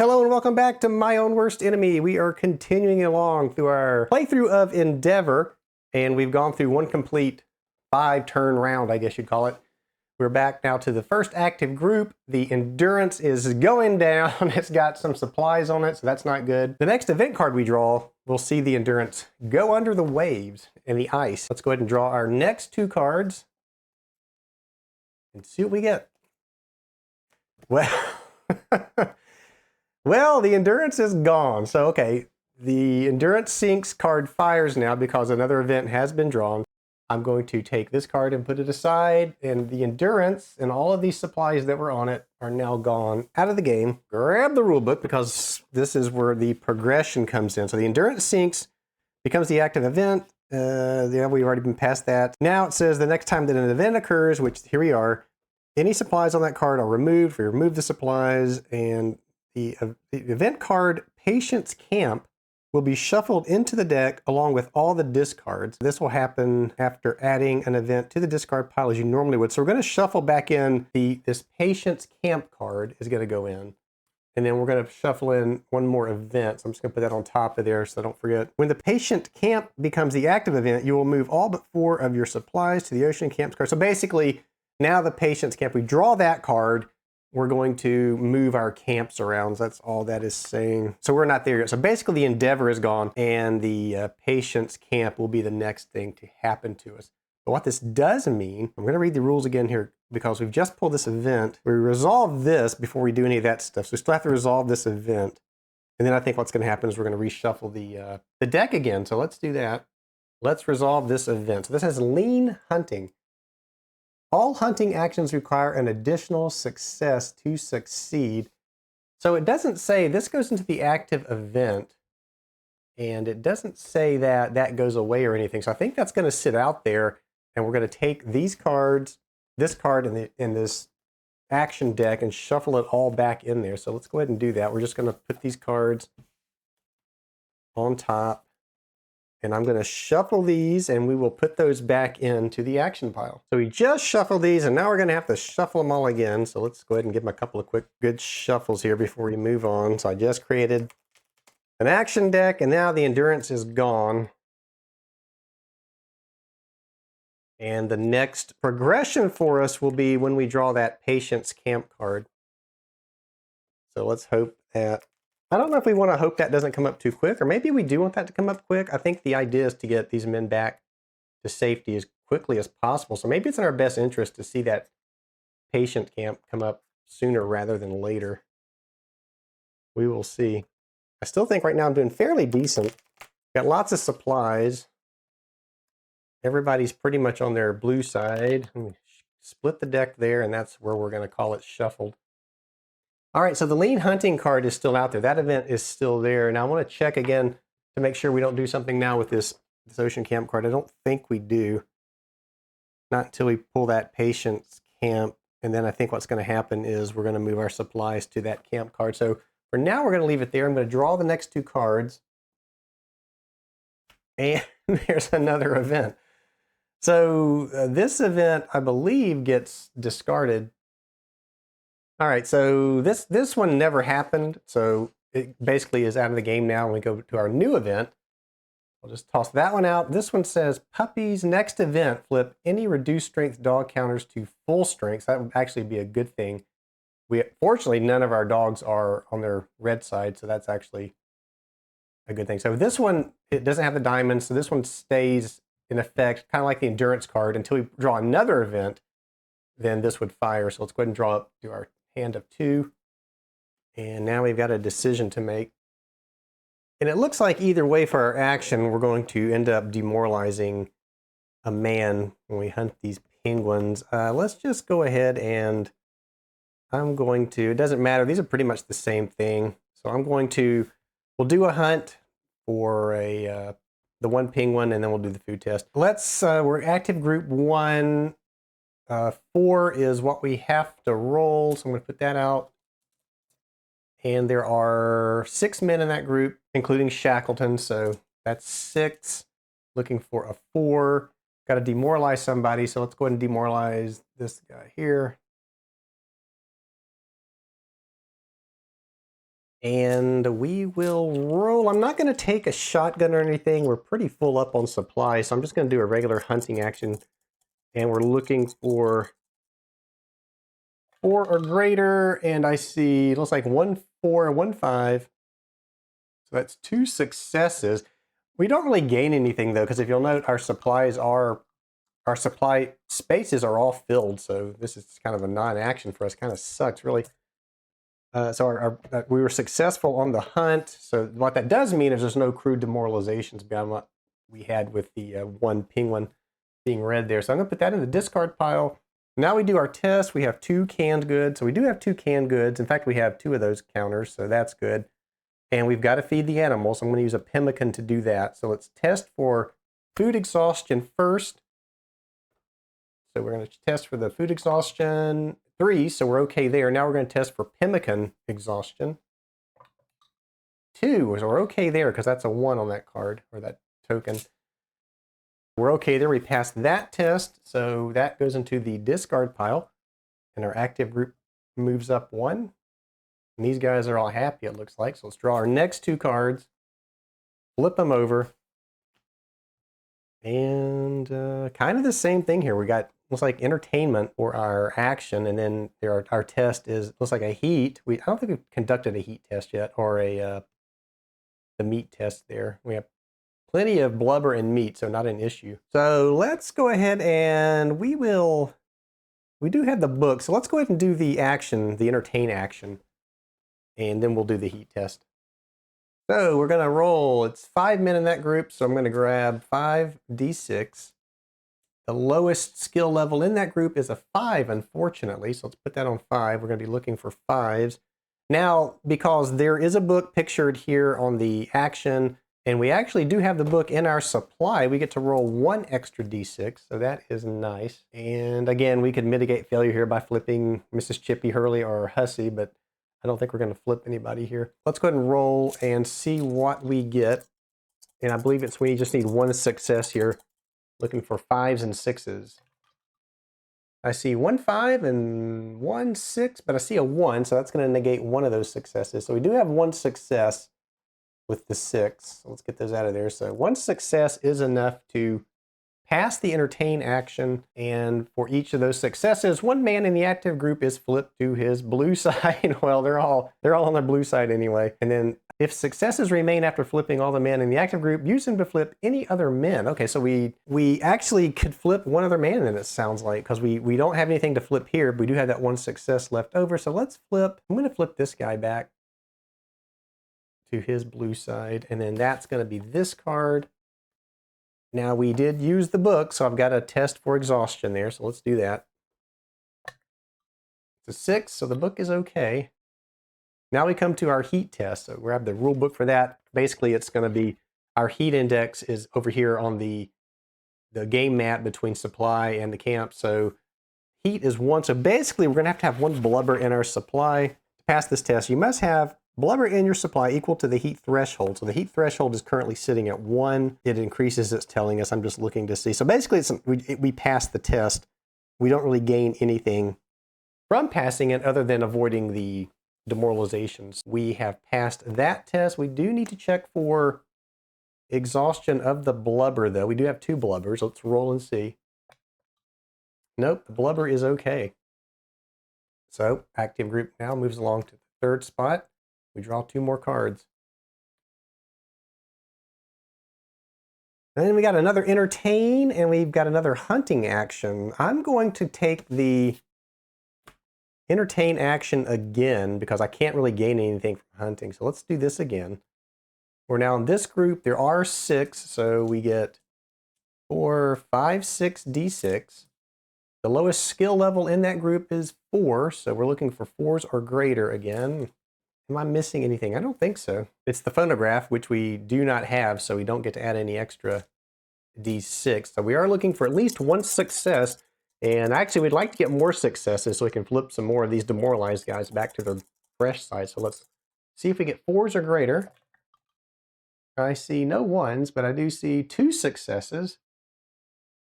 Hello and welcome back to My Own Worst Enemy. We are continuing along through our playthrough of Endeavor, and we've gone through one complete 5-turn round, I guess you'd call it. We're back now to the first active group. The endurance is going down. It's got some supplies on it, so that's not good. The next event card we draw, we'll see the endurance go under the waves and the ice. Let's go ahead and draw our next two cards and see what we get. Well... Well, the endurance is gone. So, okay, the endurance sinks card fires now because another event has been drawn. I'm going to take this card and put it aside, and the endurance and all of these supplies that were on it are now gone out of the game. Grab the rule book because this is where the progression comes in. So the endurance sinks, becomes the active event. Yeah, we've already been past that. Now it says the next time that an event occurs, which here we are, any supplies on that card are removed. We remove the supplies, and the event card Patience Camp will be shuffled into the deck along with all the discards. This will happen after adding an event to the discard pile as you normally would. So we're going to shuffle back in this Patience Camp card is going to go in. And then we're going to shuffle in one more event. So I'm just going to put that on top of there so I don't forget. When the Patient Camp becomes the active event, you will move all but 4 of your supplies to the Ocean Camps card. So basically, now the Patience Camp, we draw that card, we're going to move our camps around. That's all that is saying. So we're not there yet. So basically the Endeavor is gone and the Patience Camp will be the next thing to happen to us. But what this does mean, I'm going to read the rules again here because we've just pulled this event. We resolve this before we do any of that stuff. So we still have to resolve this event. And then I think what's going to happen is we're going to reshuffle the deck again. So let's do that. Let's resolve this event. So this has Lean Hunting. All hunting actions require an additional success to succeed. So it doesn't say, this goes into the active event, and it doesn't say that that goes away or anything. So I think that's going to sit out there, and we're going to take these cards, this card in this action deck, and shuffle it all back in there. So let's go ahead and do that. We're just going to put these cards on top. And I'm going to shuffle these, and we will put those back into the action pile. So we just shuffled these, and now we're going to have to shuffle them all again. So let's go ahead and give them a couple of quick, good shuffles here before we move on. So I just created an action deck, and now the endurance is gone. And the next progression for us will be when we draw that Patience Camp card. So let's hope that... I don't know if we want to hope that doesn't come up too quick, or maybe we do want that to come up quick. I think the idea is to get these men back to safety as quickly as possible. So maybe it's in our best interest to see that Patient Camp come up sooner rather than later. We will see. I still think right now I'm doing fairly decent. Got lots of supplies. Everybody's pretty much on their blue side. Split the deck there, and that's where we're going to call it shuffled. All right, so the Lean Hunting card is still out there. That event is still there. Now I want to check again to make sure we don't do something now with this Ocean Camp card. I don't think we do. Not until we pull that Patience Camp. And then I think what's going to happen is we're going to move our supplies to that camp card. So for now, we're going to leave it there. I'm going to draw the next 2 cards. And there's another event. So this event, I believe, gets discarded. All right, so this one never happened, so it basically is out of the game now. When we go to our new event, I'll just toss that one out. This one says, Puppies, next event, flip any reduced strength dog counters to full strength. That would actually be a good thing. Fortunately, none of our dogs are on their red side, so that's actually a good thing. So this one, it doesn't have the diamonds, so this one stays in effect, kind of like the endurance card, until we draw another event, then this would fire. So let's go ahead and draw up to our hand of 2. And now we've got a decision to make. And it looks like either way for our action, we're going to end up demoralizing a man when we hunt these penguins. Let's just go ahead and I'm going to, it doesn't matter. These are pretty much the same thing. So we'll do a hunt for the one penguin, and then we'll do the food test. We're active group 1. 4 is what we have to roll, so I'm going to put that out. And there are 6 men in that group, including Shackleton, so that's 6. Looking for a 4. Got to demoralize somebody, so let's go ahead and demoralize this guy here. And we will roll. I'm not going to take a shotgun or anything. We're pretty full up on supply, so I'm just going to do a regular hunting action. And we're looking for 4 or greater, and I see, it looks like 1, 4, 1, 5. So that's 2 successes. We don't really gain anything though, because if you'll note, our supply spaces are all filled. So this is kind of a non-action for us. Kind of sucks, really. So we were successful on the hunt. So what that does mean is there's no crude demoralizations beyond what we had with the one penguin being red there. So I'm going to put that in the discard pile. Now we do our test. We have 2 canned goods. So we do have 2 canned goods. In fact, we have 2 of those counters, so that's good. And we've got to feed the animals. I'm going to use a pemmican to do that. So let's test for food exhaustion first. So we're going to test for the food exhaustion 3, so we're okay there. Now we're going to test for pemmican exhaustion 2, so we're okay there because that's a 1 on that card or that token. We're okay there. We passed that test, so that goes into the discard pile, and our active group moves up 1. And these guys are all happy, it looks like. So let's draw our next 2 cards, flip them over, and kind of the same thing here. We got, looks like entertainment for our action, and then our test looks like a heat. I don't think we've conducted a heat test yet, or the meat test there. We have plenty of blubber and meat, so not an issue. So let's go ahead and we do have the book, so let's go ahead and do the action, the entertain action, and then we'll do the heat test. So we're gonna roll. It's 5 men in that group, so I'm gonna grab 5d6. The lowest skill level in that group is a 5, unfortunately, so let's put that on 5. We're gonna be looking for 5s. Now, because there is a book pictured here on the action, and we actually do have the book in our supply, we get to roll 1 extra d6, so that is nice. And again, we could mitigate failure here by flipping Mrs. Chippy Hurley or Hussy, but I don't think we're going to flip anybody here. Let's go ahead and roll and see what we get. And I believe we just need 1 success here. Looking for 5s and 6s. I see 1 5 and 1 6, but I see a 1, so that's going to negate 1 of those successes. So we do have 1 success with the 6. So let's get those out of there. So 1 success is enough to pass the entertain action, and for each of those successes, 1 man in the active group is flipped to his blue side. Well, they're all on their blue side anyway. And then if successes remain after flipping all the men in the active group, use them to flip any other men. Okay, so we actually could flip 1 other man in, it sounds like, because we don't have anything to flip here, but we do have that 1 success left over. So let's flip. I'm going to flip this guy back to his blue side, and then that's going to be this card. Now we did use the book, so I've got a test for exhaustion there, so let's do that. It's a 6, so the book is okay. Now we come to our heat test, so grab the rule book for that. Basically, it's going to be, our heat index is over here on the game mat between supply and the camp, so heat is 1. So basically, we're going to have 1 blubber in our supply. To pass this test, you must have blubber in your supply equal to the heat threshold. So the heat threshold is currently sitting at 1. It increases, it's telling us. I'm just looking to see. So basically, we passed the test. We don't really gain anything from passing it other than avoiding the demoralizations. We have passed that test. We do need to check for exhaustion of the blubber, though. We do have 2 blubbers. Let's roll and see. Nope, the blubber is okay. So active group now moves along to the 3rd spot. We draw 2 more cards. And then we got another entertain, and we've got another hunting action. I'm going to take the entertain action again because I can't really gain anything from hunting. So let's do this again. We're now in this group. There are 6, so we get 4, 5, 6 d6. The lowest skill level in that group is 4, so we're looking for 4s or greater again. Am I missing anything? I don't think so. It's the phonograph, which we do not have, so we don't get to add any extra d6. So we are looking for at least 1 success, and actually we'd like to get more successes so we can flip some more of these demoralized guys back to their fresh side. So let's see if we get 4s or greater. I see no 1s, but I do see 2 successes.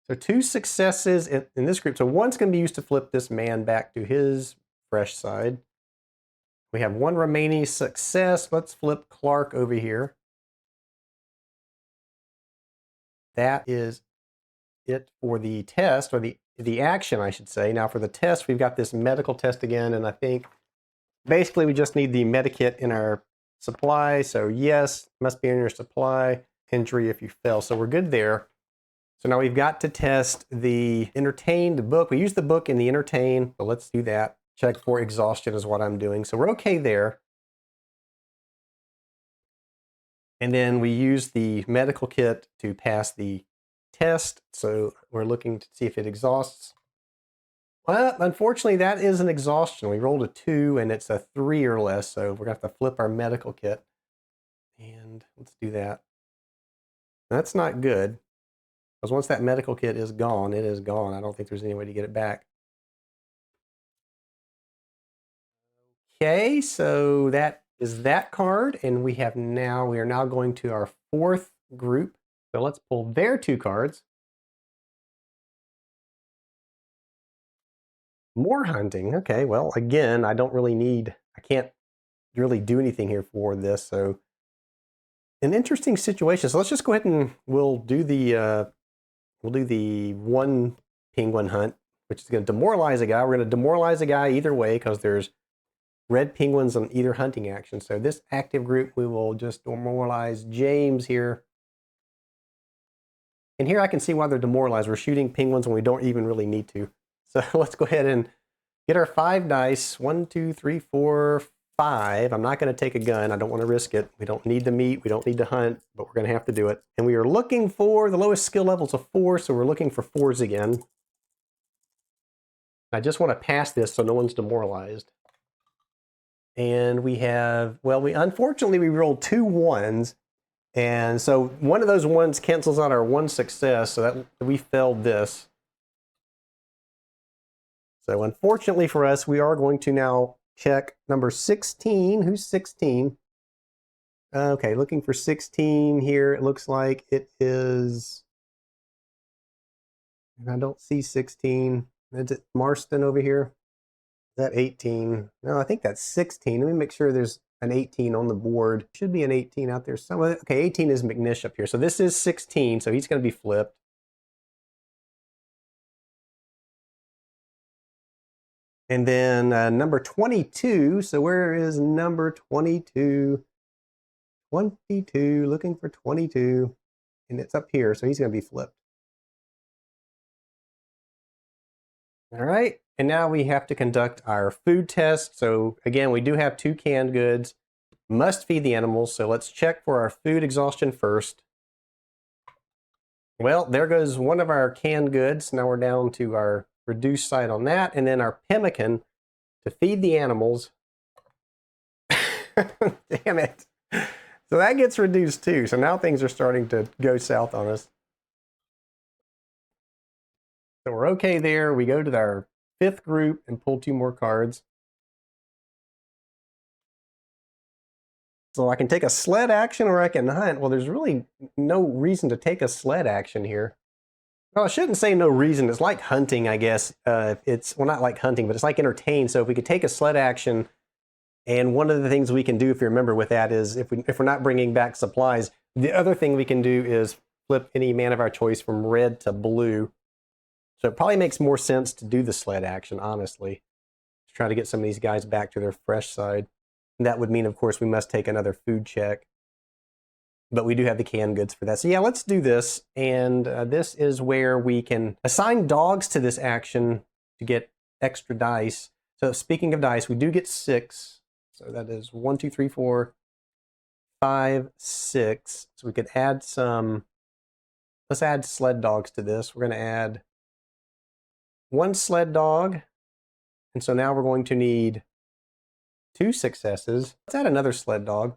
So 2 successes in this group. So 1's going to be used to flip this man back to his fresh side. We have one remaining success. Let's flip Clark over here. That is it for the test, or the action, I should say. Now for the test, we've got this medical test again, and I think basically we just need the medikit in our supply. So yes, must be in your supply. Injury if you fail. So we're good there. So now we've got to test the entertain, the book. We use the book in the entertain, so let's do that. Check for exhaustion is what I'm doing. So we're okay there. And then we use the medical kit to pass the test. So we're looking to see if it exhausts. Well, unfortunately, that is an exhaustion. We rolled a 2 and it's a 3 or less. So we're going to have to flip our medical kit. And let's do that. That's not good. Because once that medical kit is gone, it is gone. I don't think there's any way to get it back. Okay, so that is that card, and we are now going to our 4th group. So let's pull their 2 cards. More hunting. Okay, well, again, I can't really do anything here for this, so an interesting situation. So let's just go ahead and we'll do the one penguin hunt, which is going to demoralize a guy. We're going to demoralize a guy either way because there's red penguins on either hunting action. So this active group, we will just demoralize James here. And here I can see why they're demoralized. We're shooting penguins when we don't even really need to. So let's go ahead and get our 5 dice. 1, 2, 3, 4, 5. I'm not going to take a gun. I don't want to risk it. We don't need to meet. We don't need to hunt, but we're going to have to do it. And we are looking for the lowest skill levels of 4, so we're looking for 4s again. I just want to pass this so no one's demoralized. And we have, well, unfortunately we rolled 2 1s, and so one of those 1s cancels out our 1 success, so that we failed this. So unfortunately for us, we are going to now check number 16. Who's 16? Okay, looking for 16 here. It looks like it is, and I don't see 16. Is it Marston over here? Is that 18? No, I think that's 16. Let me make sure there's an 18 on the board. Should be an 18 out there somewhere. Okay, 18 is McNish up here. So this is 16, so he's going to be flipped. And then number 22. So where is number 22? 22, looking for 22. And it's up here, so he's going to be flipped. All right, and now we have to conduct our food test. So again, we do have 2 canned goods. Must feed the animals, so let's check for our food exhaustion first. Well, there goes one of our canned goods. Now we're down to our reduced side on that, and then our pemmican to feed the animals. Damn it. So that gets reduced too. So now things are starting to go south on us. So we're okay there. We go to our 5th group and pull 2 more cards. So I can take a sled action or I can hunt. Well, there's really no reason to take a sled action here. Well, I shouldn't say no reason. It's like hunting, I guess. It's, well, not like hunting, but it's like entertain. So if we could take a sled action, and one of the things we can do, if you remember with that, is if we're not bringing back supplies, the other thing we can do is flip any man of our choice from red to blue. So it probably makes more sense to do the sled action, honestly, to try to get some of these guys back to their fresh side. And that would mean, of course, we must take another food check. But we do have the canned goods for that. So yeah, let's do this. And this is where we can assign dogs to this action to get extra dice. So speaking of dice, we do get 6. So that is 1, 2, 3, 4, 5, 6. So we could add some, let's add sled dogs to this. We're going to add 1 sled dog. And so now we're going to need 2 successes. Let's add another sled dog.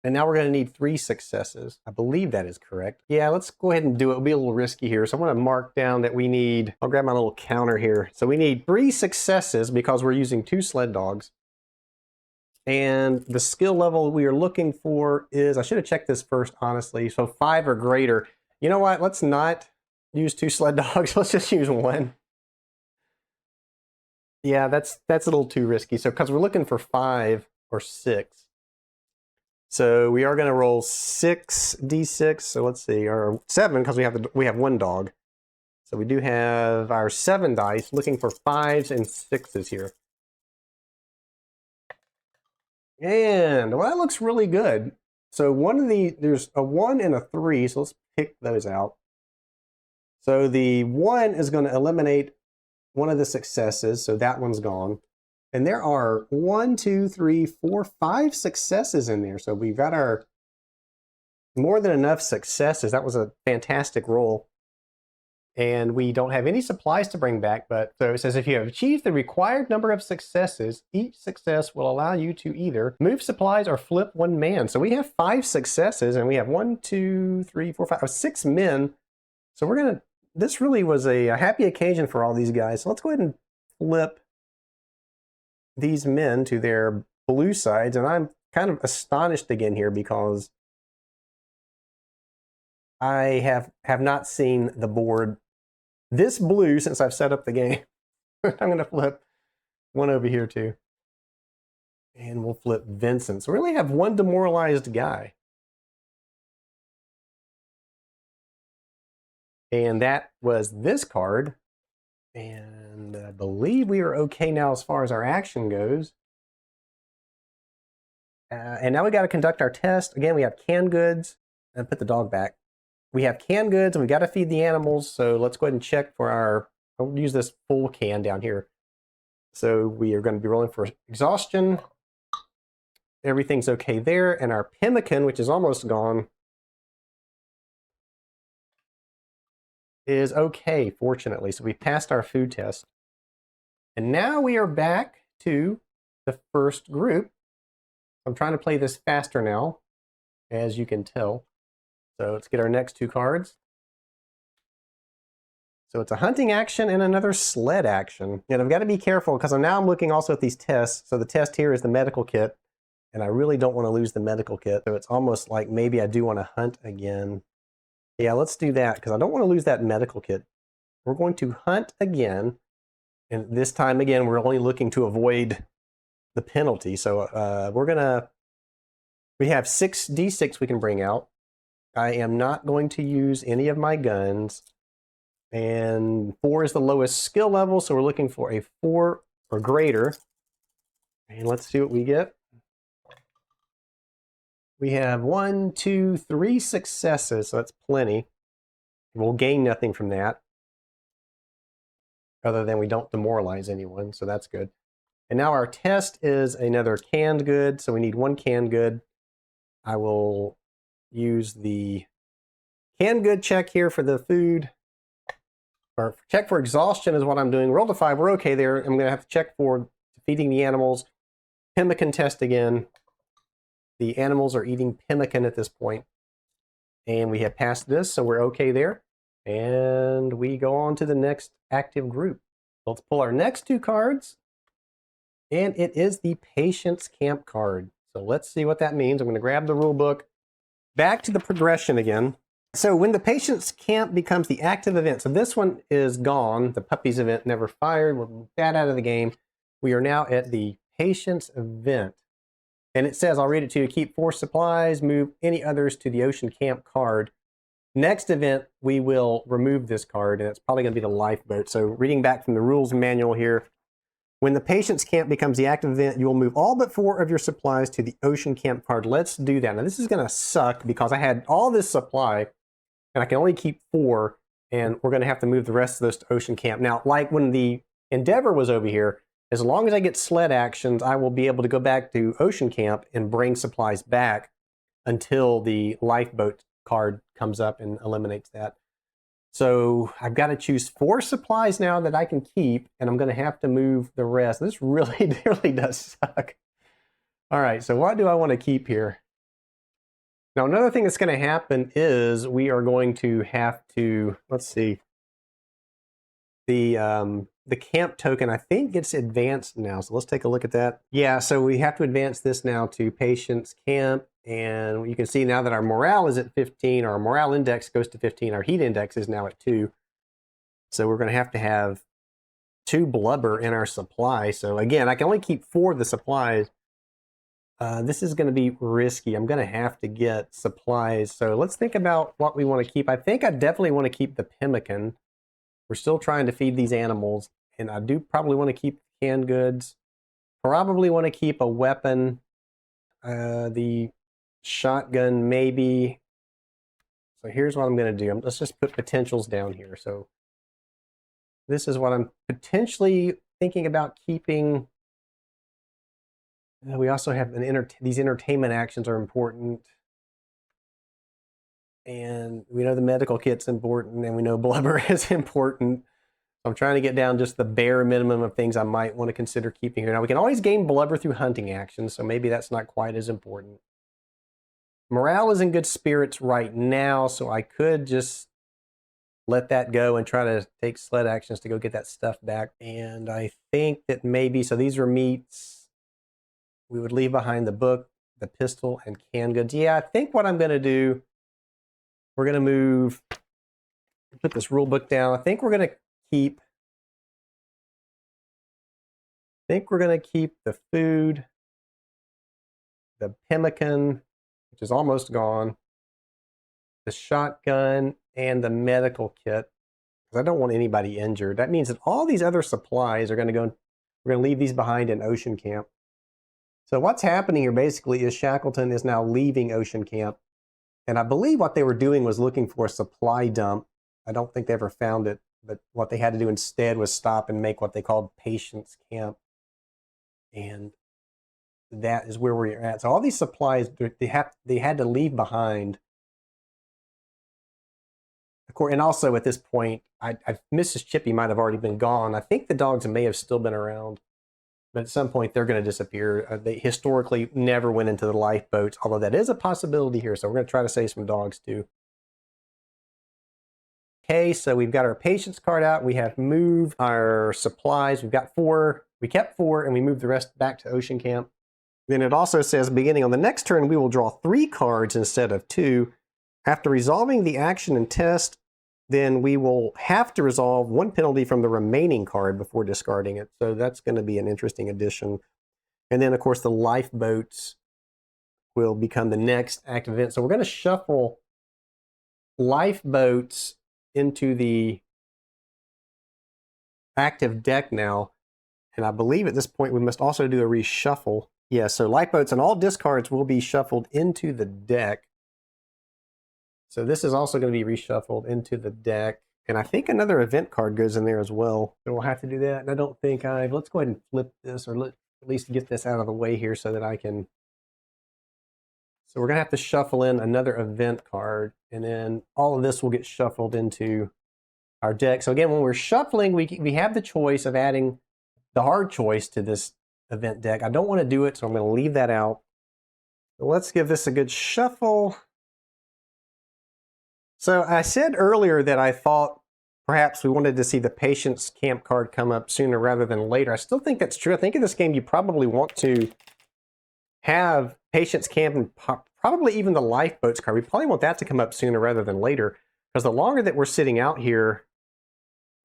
And now we're going to need 3 successes. I believe that is correct. Yeah, let's go ahead and do it. It'll be a little risky here. So I'm going to mark down that we need, I'll grab my little counter here. So we need 3 successes because we're using 2 sled dogs. And the skill level we are looking for is, I should have checked this first, honestly. So 5 or greater. You know what? Let's not use 2 sled dogs. Let's just use 1. Yeah, that's a little too risky. So because we're looking for 5 or 6. So we are going to roll 6d6. So let's see, or 7 because we have 1 dog. So we do have our 7 dice looking for 5s and 6s here. And well, that looks really good. So there's a 1 and a 3, so let's pick those out. So the 1 is going to eliminate one of the successes, so that one's gone. And there are 1, 2, 3, 4, 5 successes in there. So we've got our more than enough successes. That was a fantastic roll. And we don't have any supplies to bring back, but so it says if you have achieved the required number of successes, each success will allow you to either move supplies or flip 1 man. So we have 5 successes, and we have 1, 2, 3, 4, 5, 6 men. So we're gonna. This really was a happy occasion for all these guys. So let's go ahead and flip these men to their blue sides, and I'm kind of astonished again here because I have not seen the board this blue since I've set up the game. I'm going to flip one over here too. And we'll flip Vincent. So we really have 1 demoralized guy. And that was this card. And I believe we are okay now as far as our action goes. And now we got to conduct our test. Again, we have canned goods. And put the dog back. We have canned goods and we got to feed the animals. So let's go ahead and check for our, I'll use this full can down here. So we are going to be rolling for exhaustion. Everything's okay there. And our pemmican, which is almost gone, is okay, fortunately. So we passed our food test. And now we are back to the first group. I'm trying to play this faster now, as you can tell. So let's get our next 2 cards. So it's a hunting action and another sled action. And I've got to be careful because I'm looking also at these tests. So the test here is the medical kit. And I really don't want to lose the medical kit. So it's almost like maybe I do want to hunt again. Yeah, let's do that because I don't want to lose that medical kit. We're going to hunt again. And this time again, we're only looking to avoid the penalty. So we have 6d6 we can bring out. I am not going to use any of my guns. And 4 is the lowest skill level, so we're looking for a 4 or greater. And let's see what we get. We have 1, 2, 3 successes, so that's plenty. We'll gain nothing from that, other than we don't demoralize anyone, so that's good. And now our test is another canned good, so we need 1 canned good. I will use the canned good check here for the food. Or check for exhaustion is what I'm doing. Roll to 5, we're okay there. I'm going to have to check for feeding the animals. Pemmican test again. The animals are eating pemmican at this point. And we have passed this, so we're okay there. And we go on to the next active group. Let's pull our next 2 cards. And it is the Patience Camp card. So let's see what that means. I'm going to grab the rule book. Back to the progression again. So when the Patience Camp becomes the active event, so this one is gone. The puppies event never fired. We'll move that out of the game. We are now at the Patience event. And it says, I'll read it to you, keep 4 supplies, move any others to the Ocean Camp card. Next event, we will remove this card, and it's probably going to be the lifeboat. So reading back from the rules manual here, when the Patience Camp becomes the active event, you will move all but 4 of your supplies to the Ocean Camp card. Let's do that. Now this is going to suck because I had all this supply, and I can only keep 4, and we're going to have to move the rest of those to Ocean Camp. Now, like when the Endeavor was over here, as long as I get sled actions, I will be able to go back to Ocean Camp and bring supplies back until the lifeboat card comes up and eliminates that. So I've got to choose 4 supplies now that I can keep, and I'm going to have to move the rest. This really does suck. All right, so what do I want to keep here? Now, another thing that's going to happen is we are going to have to, let's see, the camp token, I think, gets advanced now. So let's take a look at that. Yeah, so we have to advance this now to Patience Camp. And you can see now that our morale is at 15, our morale index goes to 15, our heat index is now at 2. So we're going to have 2 blubber in our supply. So again, I can only keep 4 of the supplies. This is going to be risky. I'm going to have to get supplies. So let's think about what we want to keep. I think I definitely want to keep the pemmican. We're still trying to feed these animals. And I do probably want to keep canned goods. Probably want to keep a weapon. The shotgun maybe. So here's what I'm going to do. Let's just put potentials down here. So this is what I'm potentially thinking about keeping. We also have these entertainment actions are important. And we know the medical kit's important, and we know blubber is important. I'm trying to get down just the bare minimum of things I might want to consider keeping here. Now, we can always gain blubber through hunting actions, so maybe that's not quite as important. Morale is in good spirits right now, so I could just let that go and try to take sled actions to go get that stuff back. And I think that maybe, so these are meats. We would leave behind the book, the pistol, and canned goods. Yeah, I think what I'm going to do, we're going to put this rule book down. I think we're going to keep the food, the pemmican, which is almost gone, the shotgun, and the medical kit, because I don't want anybody injured. That means that all these other supplies are going to go, we're going to leave these behind in Ocean Camp. So what's happening here basically is Shackleton is now leaving Ocean Camp. And I believe what they were doing was looking for a supply dump. I don't think they ever found it, but what they had to do instead was stop and make what they called Patience Camp. And that is where we're at. So all these supplies, they had to leave behind. Of course, and also at this point, Mrs. Chippy might have already been gone. I think the dogs may have still been around. But at some point, they're going to disappear. They historically never went into the lifeboats, although that is a possibility here. So we're going to try to save some dogs too. Okay, so we've got our patience card out. We have moved our supplies. We've got 4. We kept 4, and we moved the rest back to Ocean Camp. Then it also says, beginning on the next turn, we will draw 3 cards instead of 2. After resolving the action and test, then we will have to resolve 1 penalty from the remaining card before discarding it. So that's going to be an interesting addition. And then, of course, the lifeboats will become the next active event. So we're going to shuffle lifeboats into the active deck now. And I believe at this point we must also do a reshuffle. Yeah, so lifeboats and all discards will be shuffled into the deck. So this is also going to be reshuffled into the deck. And I think another event card goes in there as well. So we'll have to do that. And I don't think let's go ahead and flip this, or at least get this out of the way here so that I can. So we're going to have to shuffle in another event card. And then all of this will get shuffled into our deck. So again, when we're shuffling, we have the choice of adding the hard choice to this event deck. I don't want to do it, so I'm going to leave that out. So let's give this a good shuffle. So I said earlier that I thought perhaps we wanted to see the Patience Camp card come up sooner rather than later. I still think that's true. I think in this game you probably want to have Patience Camp and probably even the Lifeboats card. We probably want that to come up sooner rather than later, because the longer that we're sitting out here,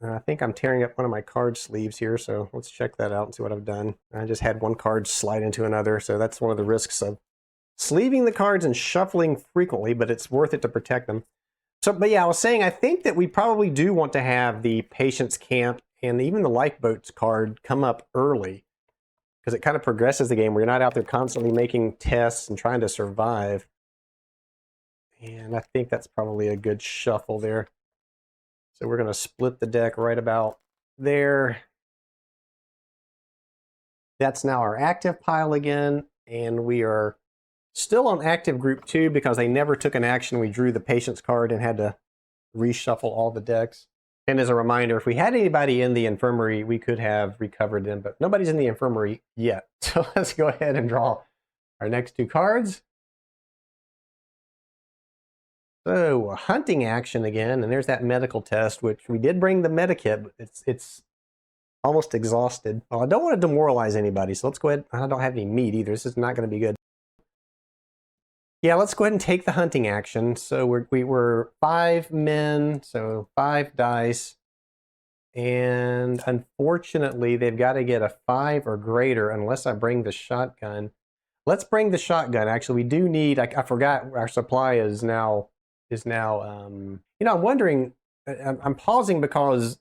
I think I'm tearing up one of my card sleeves here, so let's check that out and see what I've done. I just had one card slide into another, so that's one of the risks of sleeving the cards and shuffling frequently, but it's worth it to protect them. So, but yeah, I was saying I think that we probably do want to have the Patience Camp and even the Lifeboats card come up early, because it kind of progresses the game where you're not out there constantly making tests and trying to survive. And I think that's probably a good shuffle there. So we're going to split the deck right about there. That's now our active pile again, and we are still on active group 2 because they never took an action. We drew the Patience card and had to reshuffle all the decks. And as a reminder, if we had anybody in the infirmary, we could have recovered them, but nobody's in the infirmary yet. So let's go ahead and draw our next 2 cards. So a hunting action again, and there's that medical test, which we did bring the medikit, but it's almost exhausted. Well, I don't want to demoralize anybody, so let's go ahead. I don't have any meat either. This is not going to be good. Yeah, let's go ahead and take the hunting action. So we were 5 men, so 5 dice. And unfortunately, they've got to get a 5 or greater unless I bring the shotgun. Let's bring the shotgun. Actually, we do need, I forgot our supply is now, I'm wondering, I'm pausing because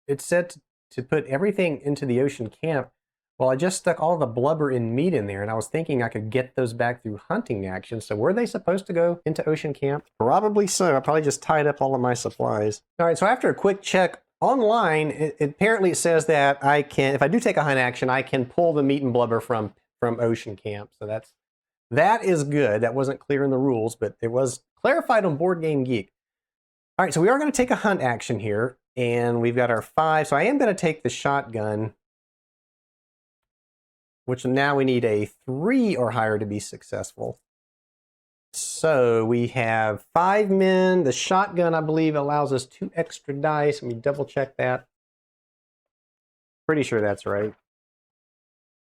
it said to put everything into the ocean camp. Well, I just stuck all the blubber and meat in there, and I was thinking I could get those back through hunting action. So were they supposed to go into ocean camp? Probably so. I probably just tied up all of my supplies. All right, so after a quick check online, apparently it says that I can, if I do take a hunt action, I can pull the meat and blubber from ocean camp. So that is good. That wasn't clear in the rules, but it was clarified on Board Game Geek. All right, so we are going to take a hunt action here, and we've got our 5. So I am going to take the shotgun, which now we need a 3 or higher to be successful. So we have 5 men. The shotgun, I believe, allows us 2 extra dice. Let me double check that. Pretty sure that's right.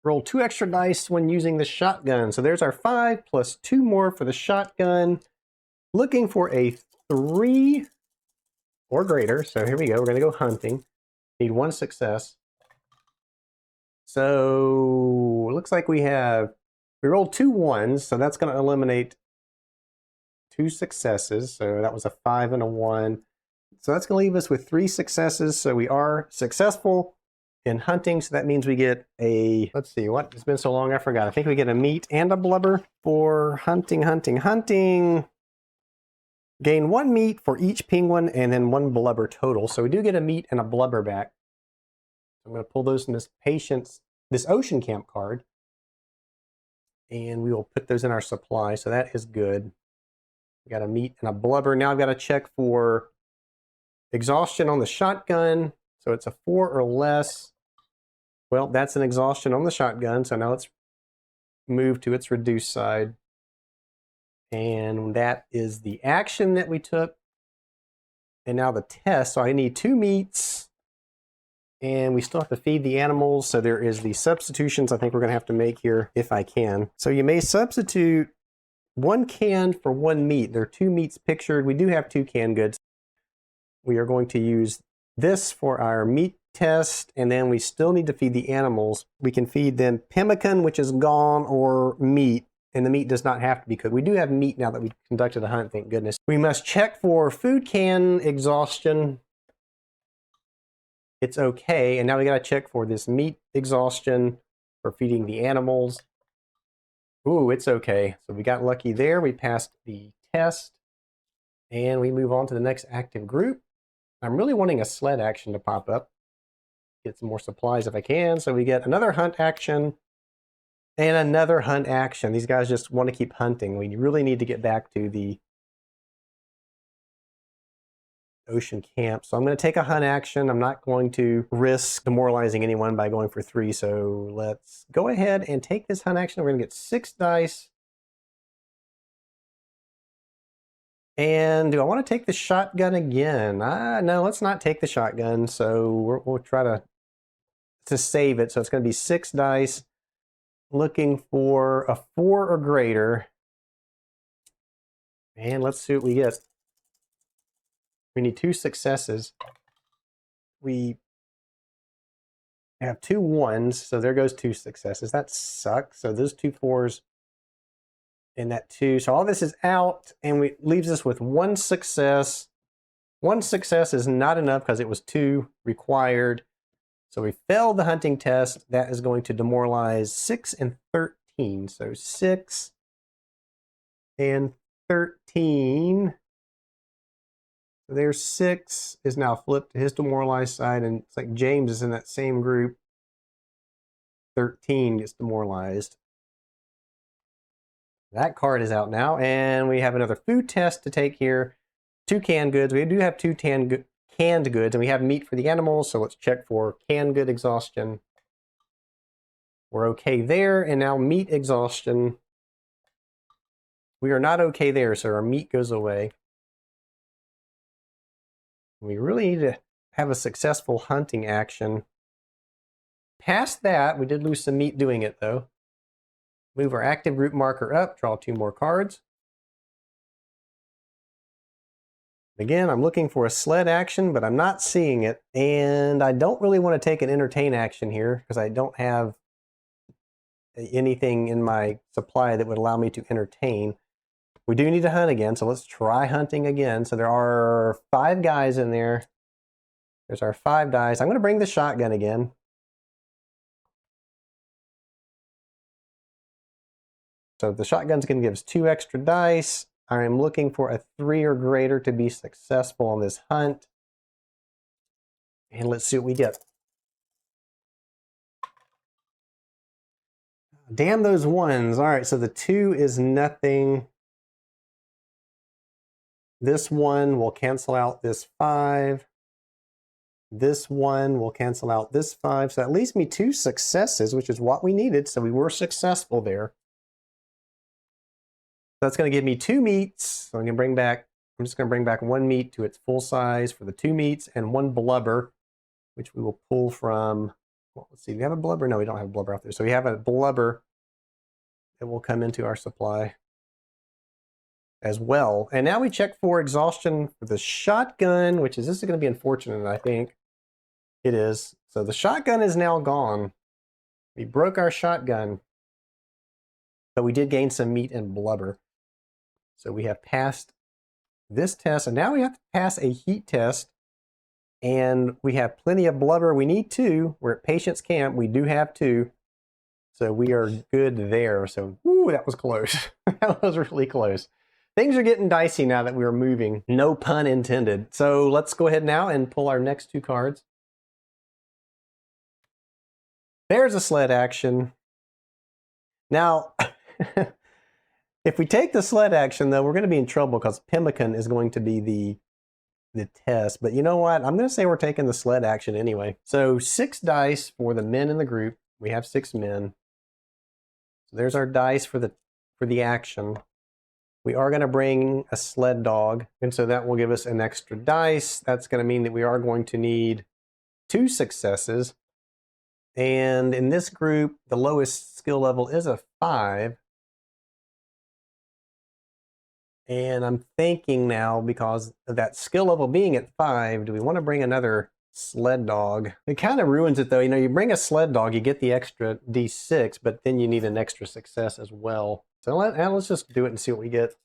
Roll 2 extra dice when using the shotgun. So there's our 5 plus 2 more for the shotgun. Looking for a 3 or greater. So here we go. We're going to go hunting. Need 1 success. So it looks like we rolled 2 1s, so that's going to eliminate 2 successes. So that was a 5 and a 1. So that's going to leave us with 3 successes. So we are successful in hunting. So that means we get a, let's see, what? It's been so long I forgot. I think we get a meat and a blubber for hunting. Gain 1 meat for each penguin and then 1 blubber total. So we do get a meat and a blubber back. I'm going to pull those in this ocean camp card, and we will put those in our supply. So that is good. We got a meat and a blubber. Now I've got to check for exhaustion on the shotgun. So it's a 4 or less. Well, that's an exhaustion on the shotgun. So now let's move to its reduced side. And that is the action that we took. And now the test. So I need 2 meats. And we still have to feed the animals. So there is the substitutions I think we're going to have to make here if I can. So you may substitute 1 can for 1 meat. There are 2 meats pictured. We do have 2 canned goods. We are going to use this for our meat test. And then we still need to feed the animals. We can feed them pemmican, which is gone, or meat. And the meat does not have to be cooked. We do have meat now that we conducted a hunt, thank goodness. We must check for food can exhaustion. It's okay. And now we got to check for this meat exhaustion for feeding the animals. Ooh, it's okay. So we got lucky there. We passed the test. And we move on to the next active group. I'm really wanting a sled action to pop up. Get some more supplies if I can. So we get another hunt action and another hunt action. These guys just want to keep hunting. We really need to get back to the ocean camp. So I'm going to take a hunt action. I'm not going to risk demoralizing anyone by going for 3. So let's go ahead and take this hunt action. We're going to get 6 dice. And do I want to take the shotgun again? No, let's not take the shotgun. So we'll try to save it. So it's going to be 6 dice. Looking for a 4 or greater. And let's see what we get. We need 2 successes. We have 2 1s, so there goes 2 successes. That sucks. So those 2 4s and that 2. So all this is out, and leaves us with 1 success. 1 success is not enough because it was 2 required. So we failed the hunting test. That is going to demoralize 6 and 13. So 6 and 13. There's 6 is now flipped to his demoralized side, and it's like James is in that same group. 13 gets demoralized. That card is out now, and we have another food test to take here. 2 canned goods. We do have 2 canned goods, and we have meat for the animals, so let's check for canned good exhaustion. We're okay there, and now meat exhaustion. We are not okay there, so our meat goes away. We really need to have a successful hunting action. Past that, we did lose some meat doing it, though. Move our active group marker up, draw 2 more cards. Again, I'm looking for a sled action, but I'm not seeing it. And I don't really want to take an entertain action here because I don't have anything in my supply that would allow me to entertain. We do need to hunt again, so let's try hunting again. So there are 5 guys in there. There's our 5 dice. I'm going to bring the shotgun again. So the shotgun's going to give us 2 extra dice. I'm looking for a 3 or greater to be successful on this hunt. And let's see what we get. Damn those 1s. All right, so the 2 is nothing. This 1 will cancel out this 5. This 1 will cancel out this 5. So that leaves me 2 successes, which is what we needed. So we were successful there. That's going to give me 2 meats. So I'm just going to bring back 1 meat to its full size for the 2 meats and 1 blubber, which we will pull from, well, let's see, do we have a blubber? No, we don't have a blubber out there. So we have a blubber that will come into our supply as well. And now we check for exhaustion for the shotgun, which is, this is going to be unfortunate, I think. It is. So the shotgun is now gone. We broke our shotgun, but we did gain some meat and blubber. So we have passed this test, and now we have to pass a heat test, and we have plenty of blubber. We need 2. We're at Patience Camp. We do have 2. So we are good there. So, ooh, that was close. That was really close. Things are getting dicey now that we are moving. No pun intended. So let's go ahead now and pull our next 2 cards. There's a sled action. Now, if we take the sled action, though, we're going to be in trouble because pemmican is going to be the test. But you know what? I'm going to say we're taking the sled action anyway. So 6 dice for the men in the group. We have 6 men. So there's our dice for the action. We are going to bring a sled dog, and so that will give us an extra dice. That's going to mean that we are going to need 2 successes. And in this group, the lowest skill level is a 5. And I'm thinking now, because of that skill level being at 5, do we want to bring another sled dog? It kind of ruins it, though. You know, you bring a sled dog, you get the extra D6, but then you need an extra success as well. So let's just do it and see what we get.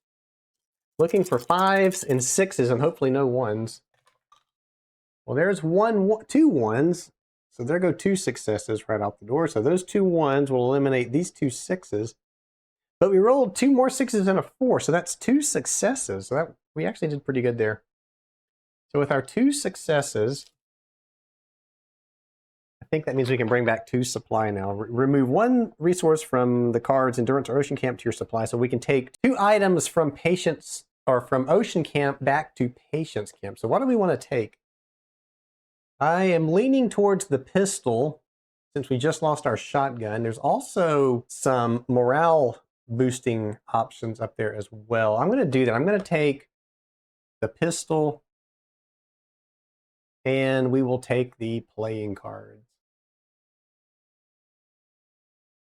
Looking for 5s and 6s and hopefully no 1s. Well, there's 2 1s. So there go 2 successes right out the door. So those 2 1s will eliminate these 2 6s. But we rolled 2 more 6s and a 4, so that's 2 successes. So we actually did pretty good there. So with our 2 successes, I think that means we can bring back 2 supply now. Remove 1 resource from the cards Endurance or Ocean Camp to your supply, so we can take 2 items from Patience or from Ocean Camp back to Patience Camp. So what do we want to take? I am leaning towards the pistol since we just lost our shotgun. There's also some morale boosting options up there as well. I'm going to do that. I'm going to take the pistol and we will take the playing cards.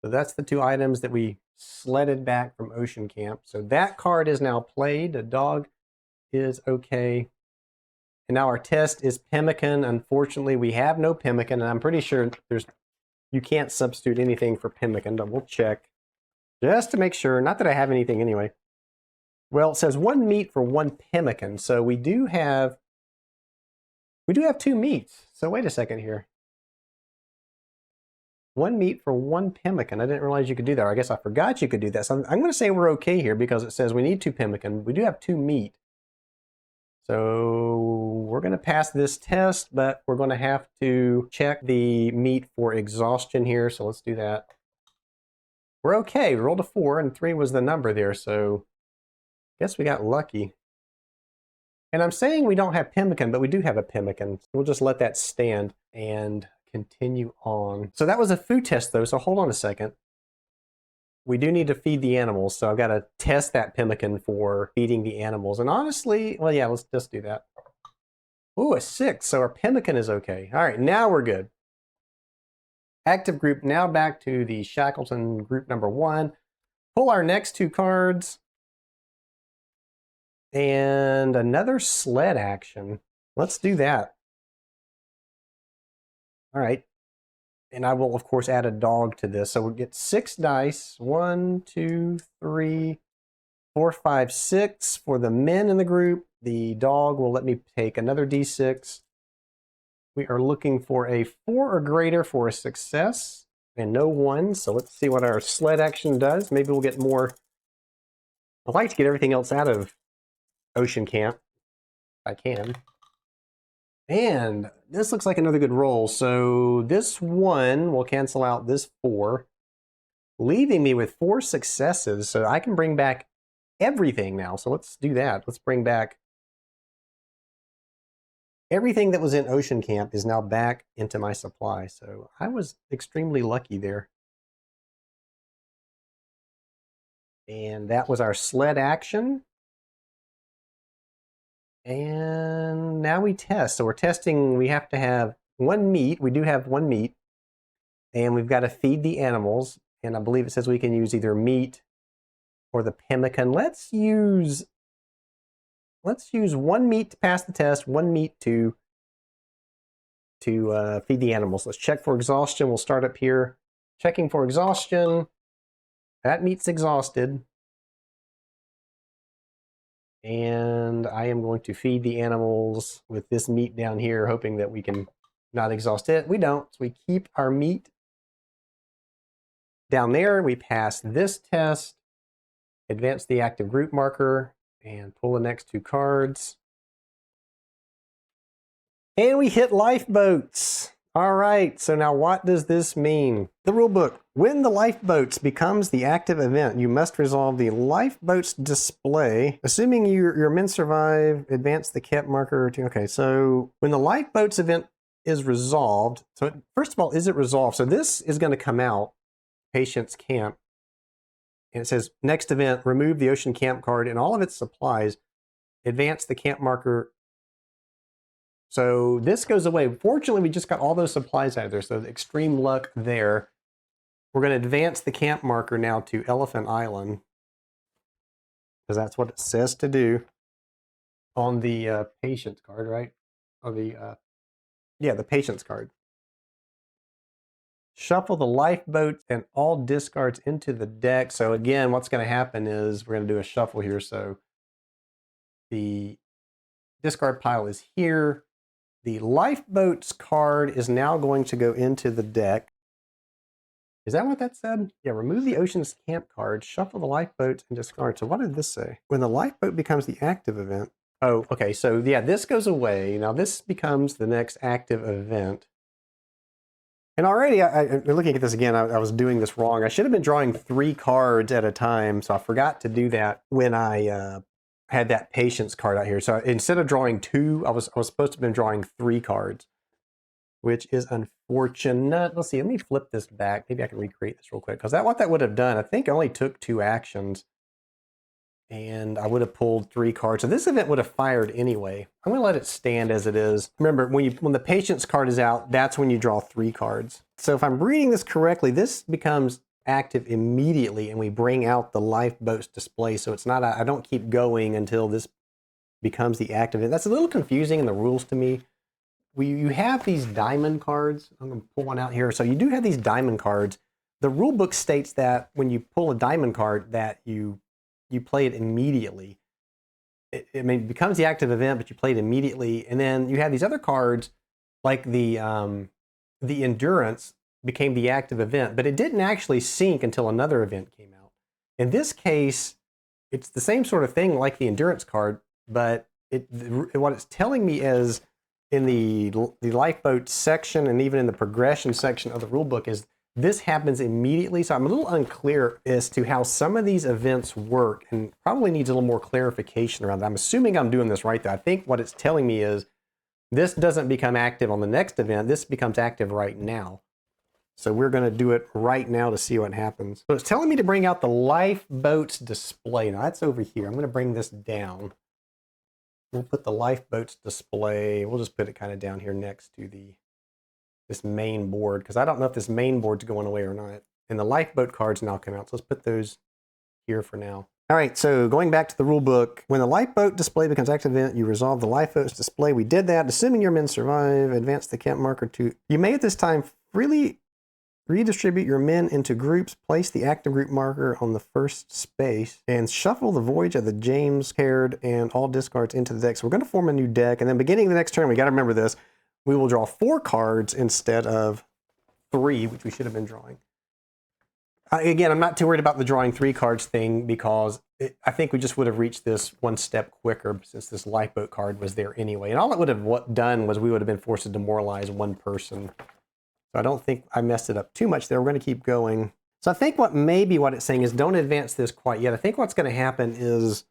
So that's the 2 items that we sledded back from Ocean Camp. So that card is now played. The dog is okay. And now our test is pemmican. Unfortunately, we have no pemmican, and I'm pretty sure you can't substitute anything for pemmican, but we'll check just to make sure. Not that I have anything anyway. Well, it says 1 meat for 1 pemmican, so we do have 2 meats. So wait a second here. 1 meat for 1 pemmican. I didn't realize you could do that. Or I guess I forgot you could do that. So I'm going to say we're okay here because it says we need 2 pemmican. We do have 2 meat. So we're going to pass this test, but we're going to have to check the meat for exhaustion here. So let's do that. We're okay. We rolled a 4 and 3 was the number there. So I guess we got lucky. And I'm saying we don't have pemmican, but we do have a pemmican. We'll just let that stand and continue on. So that was a food test though, so hold on a second. We do need to feed the animals, so I've got to test that pemmican for feeding the animals. And honestly, well, yeah, let's just do that. Ooh, a 6, so our pemmican is okay. All right, now we're good. Active group, now back to the Shackleton group number 1. Pull our next 2 cards. And another sled action. Let's do that. All right. And I will, of course, add a dog to this. So we'll get 6 dice. 1, 2, 3, 4, 5, 6 for the men in the group. The dog will let me take another d6. We are looking for a 4 or greater for a success and no 1. So let's see what our sled action does. Maybe we'll get more. I'd like to get everything else out of Ocean Camp if I can. And this looks like another good roll. So this 1 will cancel out this 4, leaving me with 4 successes. So I can bring back everything now. So let's do that. Let's bring back everything that was in Ocean Camp is now back into my supply. So I was extremely lucky there. And that was our sled action. And now we test. So we're testing, we have to have 1 meat. We do have 1 meat. And we've got to feed the animals. And I believe it says we can use either meat or the pemmican. Let's use 1 meat to pass the test, 1 meat to feed the animals. Let's check for exhaustion. We'll start up here. Checking for exhaustion. That meat's exhausted. And I am going to feed the animals with this meat down here, hoping that we can not exhaust it. We don't, so we keep our meat down there. We pass this test, advance the active group marker, and pull the next 2 cards. And we hit lifeboats. All right, so now what does this mean? The rule book. When the lifeboats becomes the active event, you must resolve the lifeboats display. Assuming your men survive, advance the camp marker to, okay, so when the lifeboats event is resolved, so first of all, is it resolved? So this is going to come out, Patience Camp, and it says, next event, remove the Ocean Camp card and all of its supplies, advance the camp marker. So this goes away. Fortunately, we just got all those supplies out of there, so extreme luck there. We're going to advance the camp marker now to Elephant Island, because that's what it says to do on the Patience card, right? Or the, yeah, the Patience card. Shuffle the lifeboats and all discards into the deck. So again, what's going to happen is we're going to do a shuffle here. So the discard pile is here. The lifeboats card is now going to go into the deck. Is that what that said? Yeah, remove the Ocean's Camp card, shuffle the lifeboats, and discard. So what did this say? When the lifeboat becomes the active event. Oh, okay, so yeah, this goes away. Now this becomes the next active event. And already, looking at this again, I was doing this wrong. I should have been drawing 3 cards at a time, so I forgot to do that when I had that Patience card out here. So instead of drawing 2, I was supposed to have been drawing 3 cards, which is unfortunate. Let's see, let me flip this back. Maybe I can recreate this real quick, because what that would have done, I think it only took 2 actions, and I would have pulled 3 cards. So this event would have fired anyway. I'm going to let it stand as it is. Remember, when the Patience card is out, that's when you draw 3 cards. So if I'm reading this correctly, this becomes active immediately, and we bring out the lifeboats display. So it's not, I don't keep going until this becomes the active event. That's a little confusing in the rules to me. You have these diamond cards. I'm going to pull one out here. So you do have these diamond cards. The rule book states that when you pull a diamond card, that you play it immediately. It becomes the active event, but you play it immediately. And then you have these other cards, like the Endurance became the active event, but it didn't actually sync until another event came out. In this case, it's the same sort of thing like the Endurance card, but what it's telling me is in the lifeboat section and even in the progression section of the rulebook is this happens immediately. So I'm a little unclear as to how some of these events work and probably needs a little more clarification around that. I'm assuming I'm doing this right though. I think what it's telling me is this doesn't become active on the next event. This becomes active right now. So we're going to do it right now to see what happens. So it's telling me to bring out the lifeboats display. Now that's over here. I'm going to bring this down. We'll put the lifeboats display. We'll just put it kind of down here next to this main board, because I don't know if this main board's going away or not. And the lifeboat cards now come out. So let's put those here for now. All right, so going back to the rule book, when the lifeboat display becomes active event, you resolve the lifeboat's display. We did that. Assuming your men survive, advance the camp marker to... You may at this time freely redistribute your men into groups, place the active group marker on the first space, and shuffle the Voyage of the James Caird and all discards into the deck. So we're going to form a new deck, and then beginning the next turn, we got to remember this, we will draw 4 cards instead of 3, which we should have been drawing. Again, I'm not too worried about the drawing 3 cards thing because I think we just would have reached this one step quicker since this lifeboat card was there anyway. And all it would have done was we would have been forced to demoralize one person. So I don't think I messed it up too much there. We're going to keep going. So I think what it's saying is don't advance this quite yet. I think what's going to happen is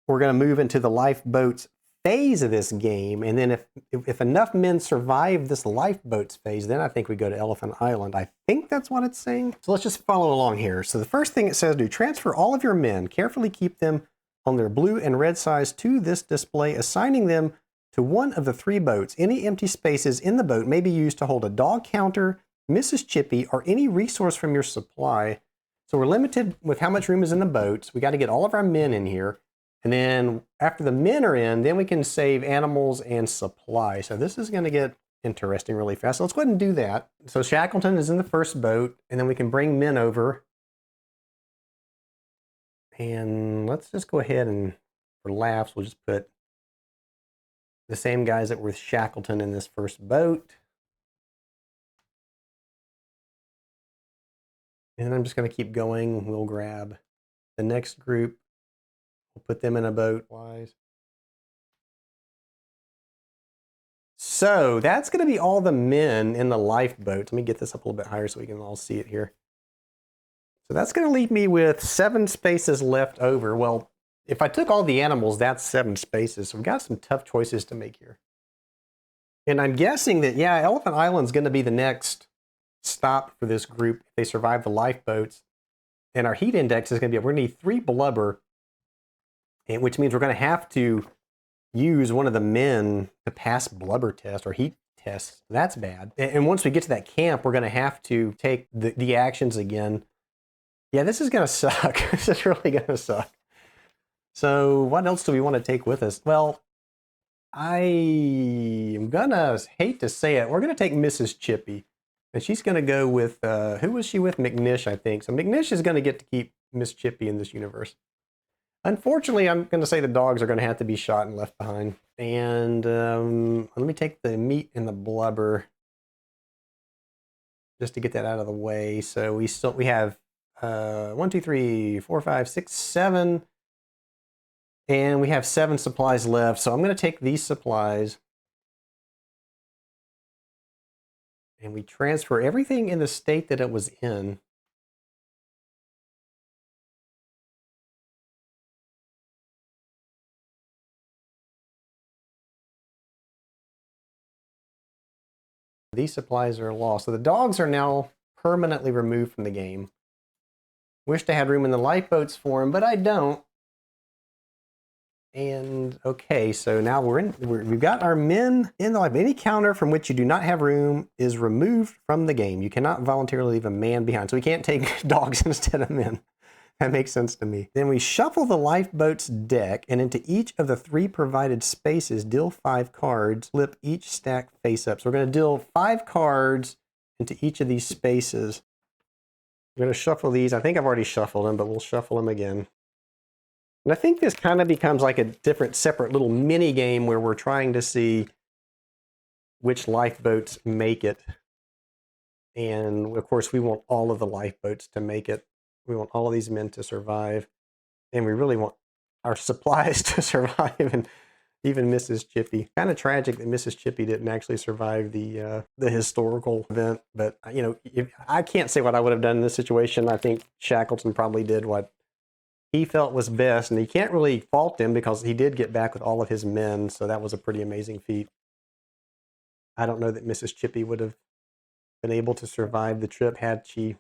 we're going to move into the lifeboats phase of this game, and then if enough men survive this lifeboats phase, then I think we go to Elephant Island. I think that's what it's saying. So let's just follow along here. So the first thing it says, do transfer all of your men, carefully keep them on their blue and red sides to this display, assigning them to one of the 3 boats. Any empty spaces in the boat may be used to hold a dog counter, Mrs. Chippy, or any resource from your supply. So we're limited with how much room is in the boats. We got to get all of our men in here. And then after the men are in, then we can save animals and supply. So this is going to get interesting really fast. So let's go ahead and do that. So Shackleton is in the first boat, and then we can bring men over. And let's just go ahead and, for laughs, we'll just put the same guys that were with Shackleton in this first boat. And I'm just going to keep going. We'll grab the next group. We'll put them in a boat wise. So that's going to be all the men in the lifeboat. Let me get this up a little bit higher so we can all see it here. So that's going to leave me with 7 spaces left over. Well, if I took all the animals, that's 7 spaces. So we've got some tough choices to make here. And I'm guessing that, yeah, Elephant Island's going to be the next stop for this group if they survive the lifeboats. And our heat index is going to be, we're going to need 3 blubber, and which means we're going to have to use one of the men to pass blubber test or heat tests. That's bad. And once we get to that camp, we're going to have to take the actions again. Yeah, this is going to suck. This is really going to suck. So what else do we want to take with us? Well, I am going to hate to say it. We're going to take Mrs. Chippy. And she's going to go with, who was she with? McNish, I think. So McNish is going to get to keep Miss Chippy in this universe. Unfortunately, I'm going to say the dogs are going to have to be shot and left behind. And let me take the meat and the blubber just to get that out of the way. So we have 1, 2, 3, 4, 5, 6, 7. And we have 7 supplies left. So I'm going to take these supplies. And we transfer everything in the state that it was in. These supplies are lost. So the dogs are now permanently removed from the game. Wish I had room in the lifeboats for them, but I don't. And okay, so now we've got our men in the lifeboat. Any counter from which you do not have room is removed from the game. You cannot voluntarily leave a man behind. So we can't take dogs instead of men. That makes sense to me. Then we shuffle the lifeboat's deck, and into each of the 3 provided spaces, deal 5 cards, flip each stack face up. So we're going to deal 5 cards into each of these spaces. We're going to shuffle these. I think I've already shuffled them, but we'll shuffle them again. And I think this kind of becomes like a different, separate little mini game where we're trying to see which lifeboats make it. And of course, we want all of the lifeboats to make it. We want all of these men to survive, and we really want our supplies to survive, and even Mrs. Chippy. Kind of tragic that Mrs. Chippy didn't actually survive the historical event, but you know, I can't say what I would have done in this situation. I think Shackleton probably did what he felt was best, and you can't really fault him because he did get back with all of his men, so that was a pretty amazing feat. I don't know that Mrs. Chippy would have been able to survive the trip had she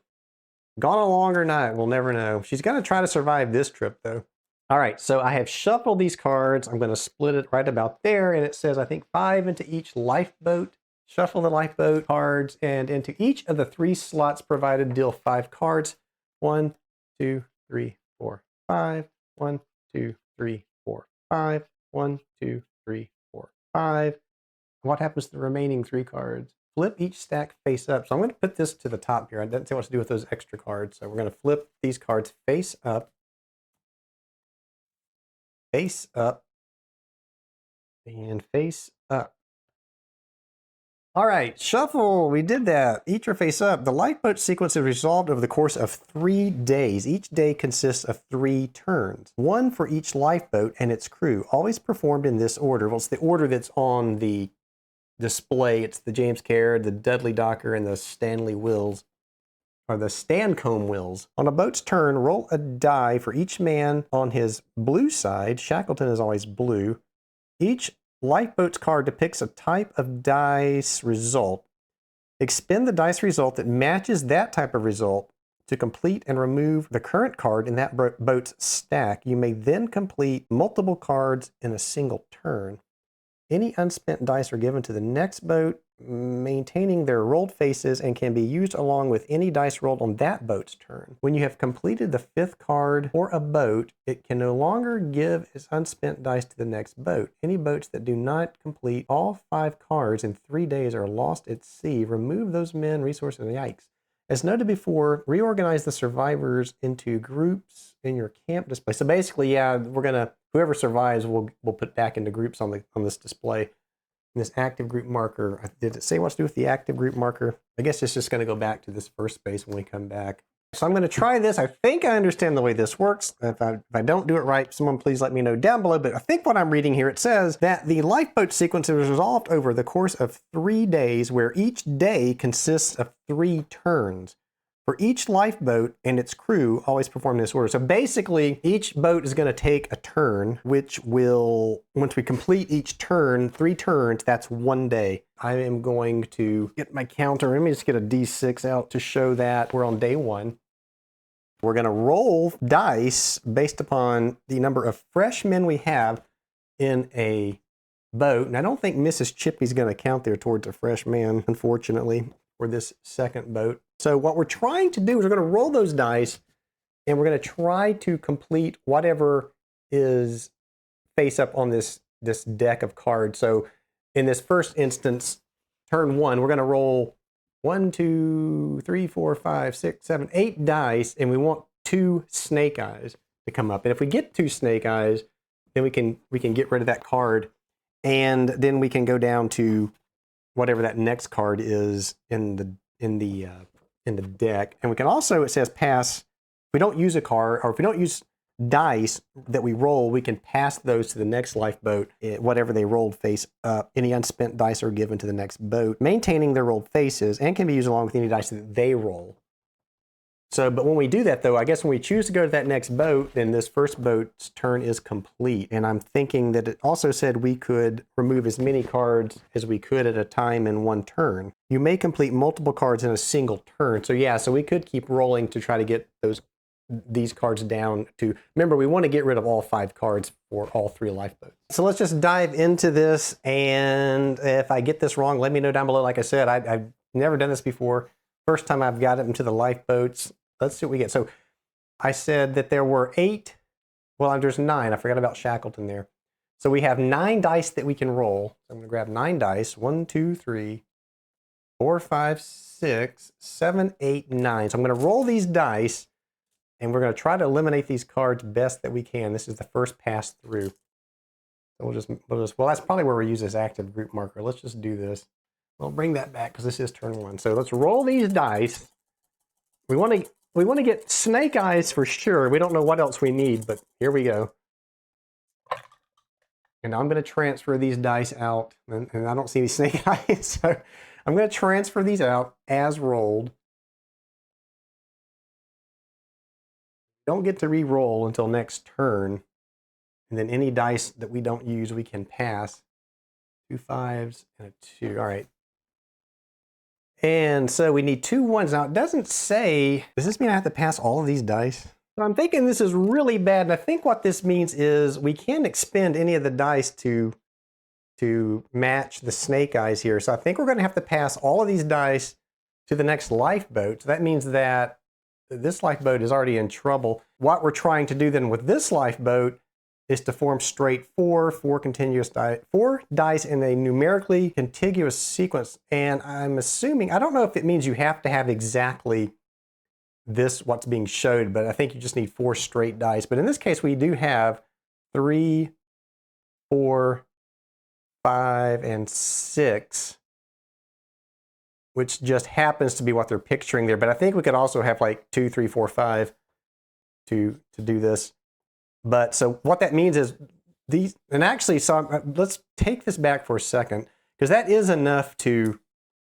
gone a longer night. We'll never know. She's going to try to survive this trip, though. All right, so I have shuffled these cards. I'm going to split it right about there, and it says, I think, 5 into each lifeboat. Shuffle the lifeboat cards, and into each of the 3 slots provided, deal 5 cards. 1, 2, 3, 4, 5. 1, 2, 3, 4, 5. 1, 2, 3, 4, 5. What happens to the remaining 3 cards? Flip each stack face up. So I'm going to put this to the top here. I didn't say what to do with those extra cards. So we're going to flip these cards face up, and face up. All right, shuffle. We did that. Each are face up. The lifeboat sequence is resolved over the course of 3 days. Each day consists of 3 turns, 1 for each lifeboat and its crew, always performed in this order. Well, it's the order that's on the display. It's the James Caird, the Dudley Docker, and the Stanley Wills, or the Stancomb Wills. On a boat's turn, roll a die for each man on his blue side. Shackleton is always blue. Each lifeboat's card depicts a type of dice result. Expend the dice result that matches that type of result to complete and remove the current card in that boat's stack. You may then complete multiple cards in a single turn. Any unspent dice are given to the next boat, maintaining their rolled faces, and can be used along with any dice rolled on that boat's turn. When you have completed the 5th card for a boat, it can no longer give its unspent dice to the next boat. Any boats that do not complete all 5 cards in 3 days are lost at sea. Remove those men, resources, and yikes. As noted before, reorganize the survivors into groups in your camp display. So basically, yeah, whoever survives, we'll put back into groups on this display. And this active group marker, did it say what to do with the active group marker? I guess it's just going to go back to this first space when we come back. So I'm going to try this. I think I understand the way this works. If I don't do it right, someone please let me know down below. But I think what I'm reading here, it says that the lifeboat sequence is resolved over the course of 3 days, where each day consists of 3 turns. For each lifeboat and its crew, always perform this order. So basically, each boat is going to take a turn, which will, once we complete each turn, 3 turns, that's 1 day. I am going to get my counter. Let me just get a D6 out to show that we're on day 1. We're going to roll dice based upon the number of fresh men we have in a boat. And I don't think Mrs. Chippy's going to count there towards a fresh man, unfortunately, for this second boat. So what we're trying to do is we're going to roll those dice, and we're going to try to complete whatever is face up on this deck of cards. So in this first instance, turn 1, we're going to roll 1, 2, 3, 4, 5, 6, 7, 8 dice, and we want 2 snake eyes to come up. And if we get 2 snake eyes, then we can get rid of that card, and then we can go down to whatever that next card is in the deck. And we can also, it says pass. If we don't use a card, or if we don't use dice that we roll, we can pass those to the next lifeboat, whatever they rolled face up. Any unspent dice are given to the next boat, maintaining their rolled faces, and can be used along with any dice that they roll. So, but when we do that though, I guess when we choose to go to that next boat, then this first boat's turn is complete. And I'm thinking that it also said we could remove as many cards as we could at a time in 1 turn. You may complete multiple cards in a single turn. So yeah, so we could keep rolling to try to get these cards down to, remember, we want to get rid of all 5 cards for all 3 lifeboats. So let's just dive into this. And if I get this wrong, let me know down below. Like I said, I've never done this before. First time I've got it into the lifeboats. Let's see what we get. So I said that there were 8. Well, there's 9. I forgot about Shackleton there. So we have 9 dice that we can roll. So I'm going to grab 9 dice. 1, 2, 3, 4, 5, 6, 7, 8, 9. So I'm going to roll these dice, and we're going to try to eliminate these cards best that we can. This is the first pass through. So well, that's probably where we use this active group marker. Let's just do this. We'll bring that back because this is turn 1. So let's roll these dice. We want to get snake eyes for sure. We don't know what else we need, but here we go. And I'm going to transfer these dice out. And I don't see any snake eyes, so I'm going to transfer these out as rolled. Don't get to re-roll until next turn. And then any dice that we don't use, we can pass. 2 5s and a 2. All right. And so we need 2 1s. Now, it doesn't say, does this mean I have to pass all of these dice? So I'm thinking this is really bad. And I think what this means is we can't expend any of the dice to match the snake eyes here. So I think we're going to have to pass all of these dice to the next lifeboat. So that means that this lifeboat is already in trouble. what we're trying to do then with this lifeboat is to form straight four dice in a numerically contiguous sequence. And I'm assuming, I don't know if it means you have to have exactly this, what's being showed, but I think you just need 4 straight dice. But in this case, we do have 3, 4, 5, and 6, which just happens to be what they're picturing there. But I think we could also have like 2, 3, 4, 5 to do this. But so what that means is these, and actually, so let's take this back for a second, because that is enough to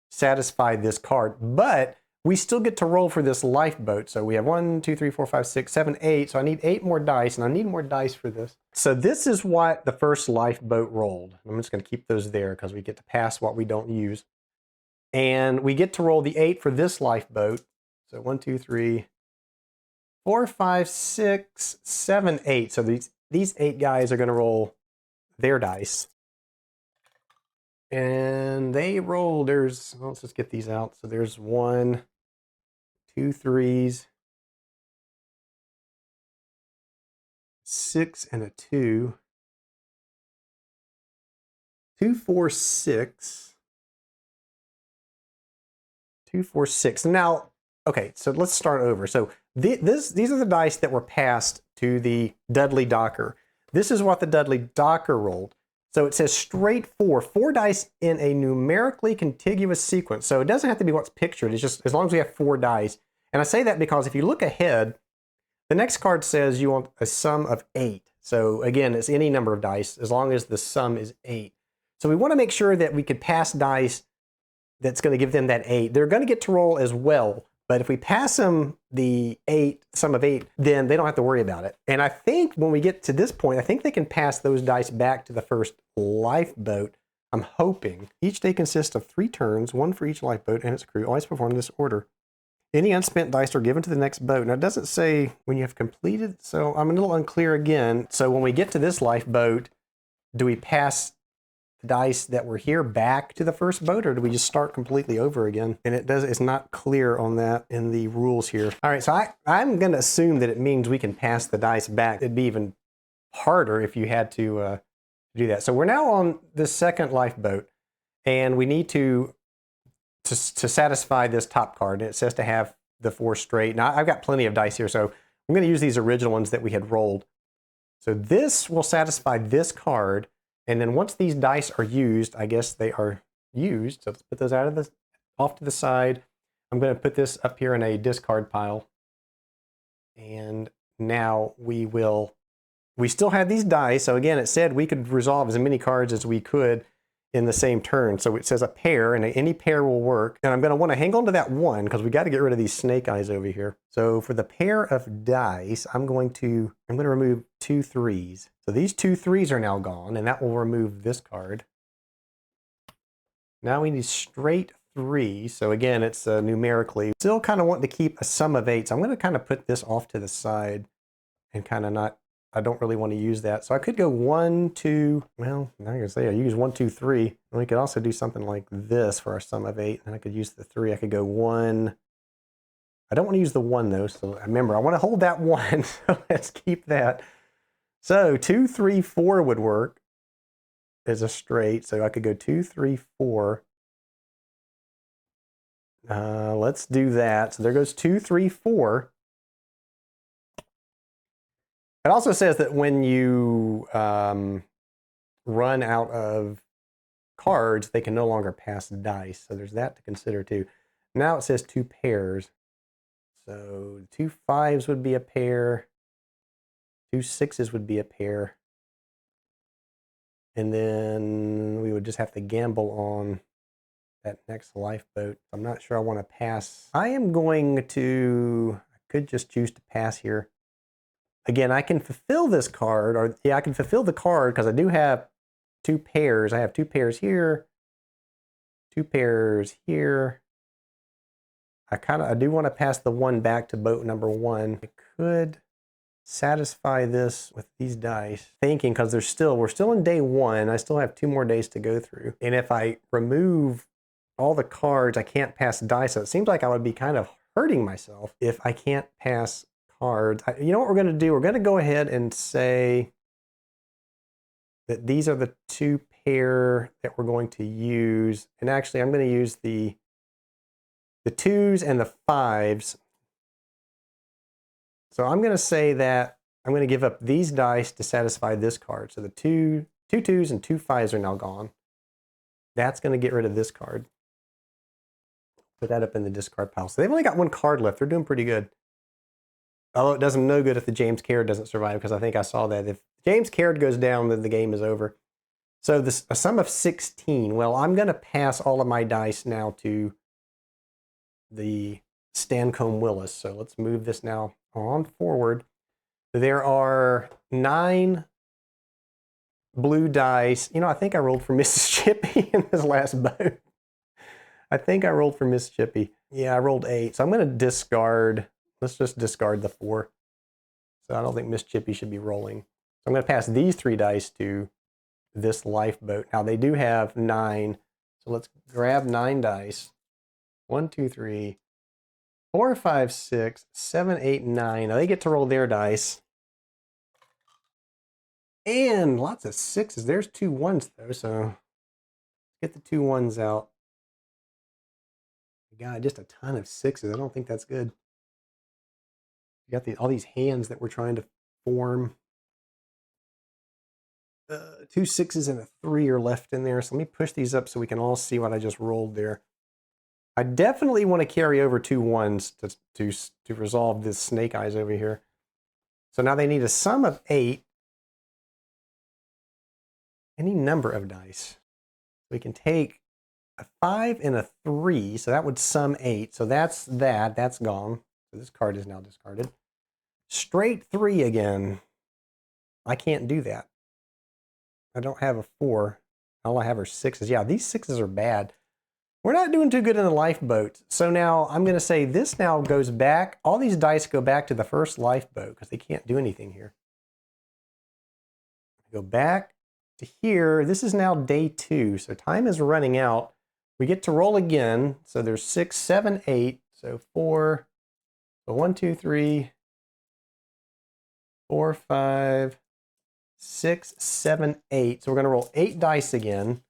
satisfy this card. But we still get to roll for this lifeboat. So we have 1, 2, 3, 4, 5, 6, 7, 8. So I need 8 more dice, and I need more dice for this. So this is what the first lifeboat rolled. I'm just going to keep those there because we get to pass what we don't use. And we get to roll the 8 for this lifeboat. So 1, 2, 3, 4, 5, 6, 7, 8. So these 8 guys are going to roll their dice. And they roll, let's just get these out. So there's 1, 2 3s, 6 and a 2, 2, 4, 6, 2, 4, 6. Now, okay, so let's start over. So these are the dice that were passed to the Dudley Docker. This is what the Dudley Docker rolled. So it says straight 4 dice in a numerically contiguous sequence. So it doesn't have to be what's pictured. It's just as long as we have 4 dice. And I say that because if you look ahead, the next card says you want a sum of 8. So again, it's any number of dice as long as the sum is 8. So we want to make sure that we could pass dice that's going to give them that 8. They're going to get to roll as well. But if we pass them the 8, sum of 8, then they don't have to worry about it. And I think when we get to this point, I think they can pass those dice back to the first lifeboat. I'm hoping. Each day consists of 3 turns, 1 for each lifeboat and its crew. Always perform in this order. Any unspent dice are given to the next boat. Now, it doesn't say when you have completed, so I'm a little unclear again. So when we get to this lifeboat, do we pass the dice that were here back to the first boat, or do we just start completely over again? And it's not clear on that in the rules here. All right, so I'm going to assume that it means we can pass the dice back. It'd be even harder if you had to do that. So we're now on the second lifeboat, and we need to satisfy this top card. And it says to have the 4 straight. Now, I've got plenty of dice here, so I'm going to use these original ones that we had rolled. So this will satisfy this card. And then once these dice are used, I guess they are used. So let's put those off to the side. I'm going to put this up here in a discard pile. And now we still have these dice. So again, it said we could resolve as many cards as we could in the same turn. So it says a pair, and any pair will work. And I'm going to want to hang on to that 1 because we got to get rid of these snake eyes over here. So for the pair of dice, I'm going to remove 2 3s. So these 2 3s are now gone, and that will remove this card. Now we need straight 3. So again, it's numerically. Still kind of want to keep a sum of 8. So I'm going to kind of put this off to the side and kind of not, I don't really want to use that. So I could go 1, 2, well, now you're going to say I use 1, 2, 3. And we could also do something like this for our sum of 8. And I could use the 3. I could go 1. I don't want to use the 1 though. So remember, I want to hold that 1. So let's keep that. So 2, 3, 4 would work as a straight. So I could go 2, 3, 4. Let's do that. So there goes 2, 3, 4. It also says that when you run out of cards, they can no longer pass dice. So there's that to consider too. Now it says 2 pairs. So 2 5s would be a pair. 2 6s would be a pair. And then we would just have to gamble on that next lifeboat. I'm not sure I want to pass. I could just choose to pass here. Again, I can fulfill this card, or yeah, I can fulfill the card because I do have 2 pairs. I have 2 pairs here, 2 pairs here. I do want to pass the 1 back to boat number 1. I could satisfy this with these dice, thinking because we're still in day 1. I still have 2 more days to go through. And if I remove all the cards, I can't pass dice. So it seems like I would be kind of hurting myself if I can't pass cards. You know what we're going to do? We're going to go ahead and say that these are the two pair that we're going to use. And actually, I'm going to use the 2s and the 5s. So I'm going to say that I'm going to give up these dice to satisfy this card. So the two 2s and 2 5s are now gone. That's going to get rid of this card. Put that up in the discard pile. So they've only got 1 card left. They're doing pretty good. Although it does them no good if the James Caird doesn't survive, because I think I saw that. If James Caird goes down, then the game is over. So this, a sum of 16. Well, I'm going to pass all of my dice now to the Stancomb Willis. So let's move this now on forward. There are 9 blue dice. You know, I think I rolled for Mississippi in this last boat. I think I rolled for Mississippi. Yeah, I rolled 8. So I'm going to discard. Let's just discard the 4. So I don't think Mississippi should be rolling. So I'm going to pass these 3 dice to this lifeboat. Now they do have 9. So let's grab 9 dice. 1, 2, 3, 4, 5, 6, 7, 8, 9. Now they get to roll their dice. And lots of 6s. There's 2 1s though, so get the 2 1s out. God, just a ton of 6s. I don't think that's good. You got all these hands that we're trying to form. 2 6s and a 3 are left in there. So let me push these up so we can all see what I just rolled there. I definitely want to carry over 2 1s to resolve this snake eyes over here. So now they need a sum of 8. Any number of dice. We can take a 5 and a 3, so that would sum 8. So that's gone. So this card is now discarded. Straight 3 again. I can't do that. I don't have a 4. All I have are 6s. Yeah, these 6s are bad. We're not doing too good in the lifeboat. So now I'm going to say this now goes back. All these dice go back to the first lifeboat because they can't do anything here. Go back to here. This is now day 2. So time is running out. We get to roll again. So there's 6, 7, 8. So 4. So 1, 2, 3, 4, 5, 6, 7, 8. So we're going to roll 8 dice again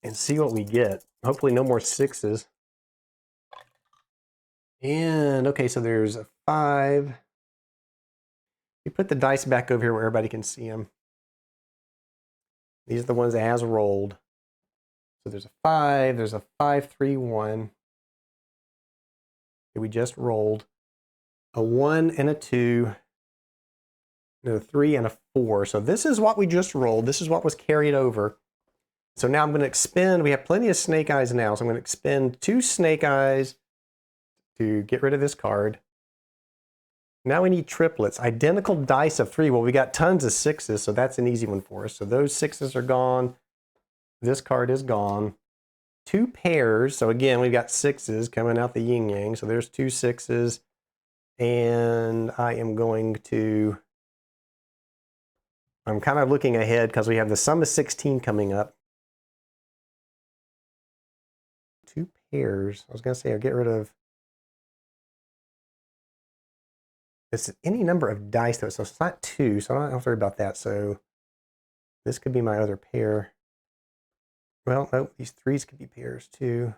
and see what we get. Hopefully no more 6s. And okay, so there's a 5. We put the dice back over here where everybody can see them. These are the ones that has rolled. So there's a 5, there's a 5, 3, 1. We just rolled a 1 and a 2, and a 3 and a 4. So this is what we just rolled. This is what was carried over. So now I'm going to expend, we have plenty of snake eyes now, so I'm going to expend 2 snake eyes to get rid of this card. Now we need triplets. Identical dice of 3. Well, we got tons of 6s, so that's an easy one for us. So those 6s are gone. This card is gone. 2 pairs. So again, we've got 6s coming out the yin yang. So there's 2 6s. And I am going to, I'm kind of looking ahead because we have the sum of 16 coming up. 2 pairs. I was going to say I'll get rid of, it's any number of dice though, so it's not 2, so I don't have to worry about that. So this could be my other pair. Well, no, these 3s could be pairs too.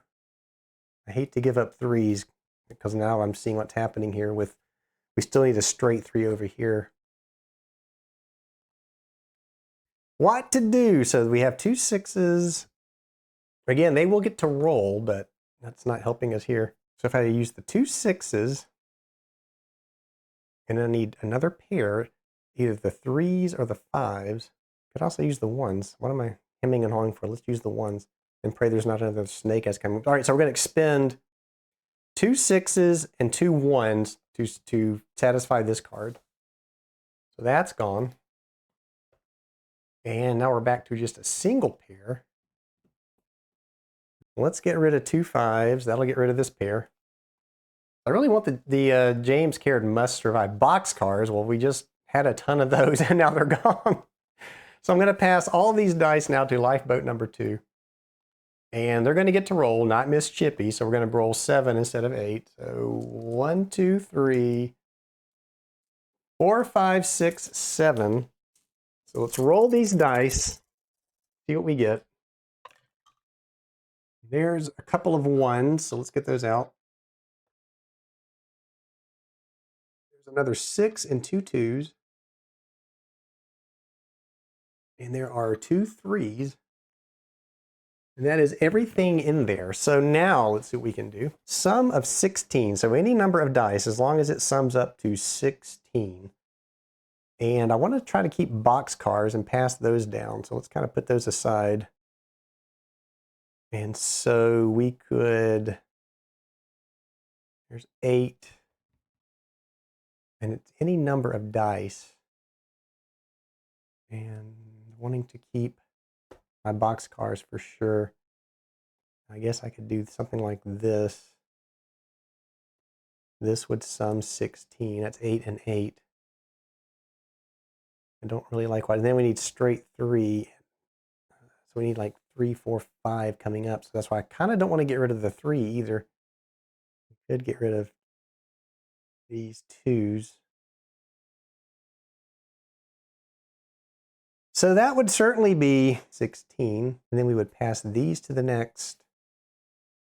I hate to give up 3s because now I'm seeing what's happening here with, we still need a straight 3 over here. What to do? So we have 2 6s. Again, they will get to roll, but that's not helping us here. So if I use the 2 6s, and I need another pair, either the 3s or the 5s. Could also use the 1s. What am I hemming and hawing for? Let's use the 1s and pray there's not another snake as coming. All right, so we're going to expend 2 6s and 2 1s to satisfy this card. So that's gone. And now we're back to just a single pair. Let's get rid of 2 5s. That'll get rid of this pair. I really want the James Caird Must Survive box cars. Well, we just had a ton of those and now they're gone. So I'm going to pass all these dice now to lifeboat number 2. And they're going to get to roll, not Miss Chippy. So we're going to roll 7 instead of 8. So 1, 2, 3, 4, 5, 6, 7. So let's roll these dice, see what we get. There's a couple of 1s, so let's get those out. There's another 6 and 2 2s. And there are 2 3s. And that is everything in there. So now let's see what we can do. Sum of 16. So any number of dice, as long as it sums up to 16. And I want to try to keep boxcars and pass those down. So let's kind of put those aside. And so we could, there's 8. And it's any number of dice. And wanting to keep my boxcars for sure. I guess I could do something like this. This would sum 16. That's 8 and 8. I don't really like white. And then we need straight 3. So we need like 3, 4, 5 coming up. So that's why I kind of don't want to get rid of the 3 either. We could get rid of these 2s. So that would certainly be 16. And then we would pass these to the next,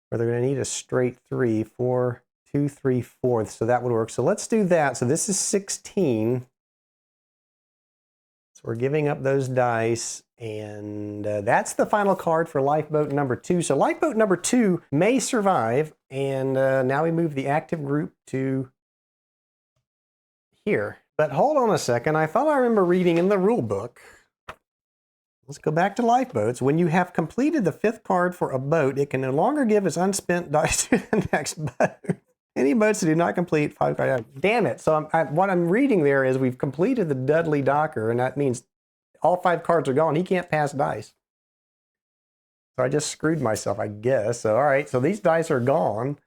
where they're going to need a straight 3, 4, 2, 3, 4. So that would work. So let's do that. So this is 16. So we're giving up those dice. And that's the final card for lifeboat number 2. So lifeboat number 2 may survive. And now we move the active group to here. But hold on a second. I thought I remember reading in the rule book. Let's go back to lifeboats. When you have completed the 5th card for a boat, it can no longer give its unspent dice to the next boat. Any boats that do not complete 5 cards. Damn it. So what I'm reading there is we've completed the Dudley Docker, and that means all 5 cards are gone. He can't pass dice. So I just screwed myself, I guess. So, all right. So these dice are gone.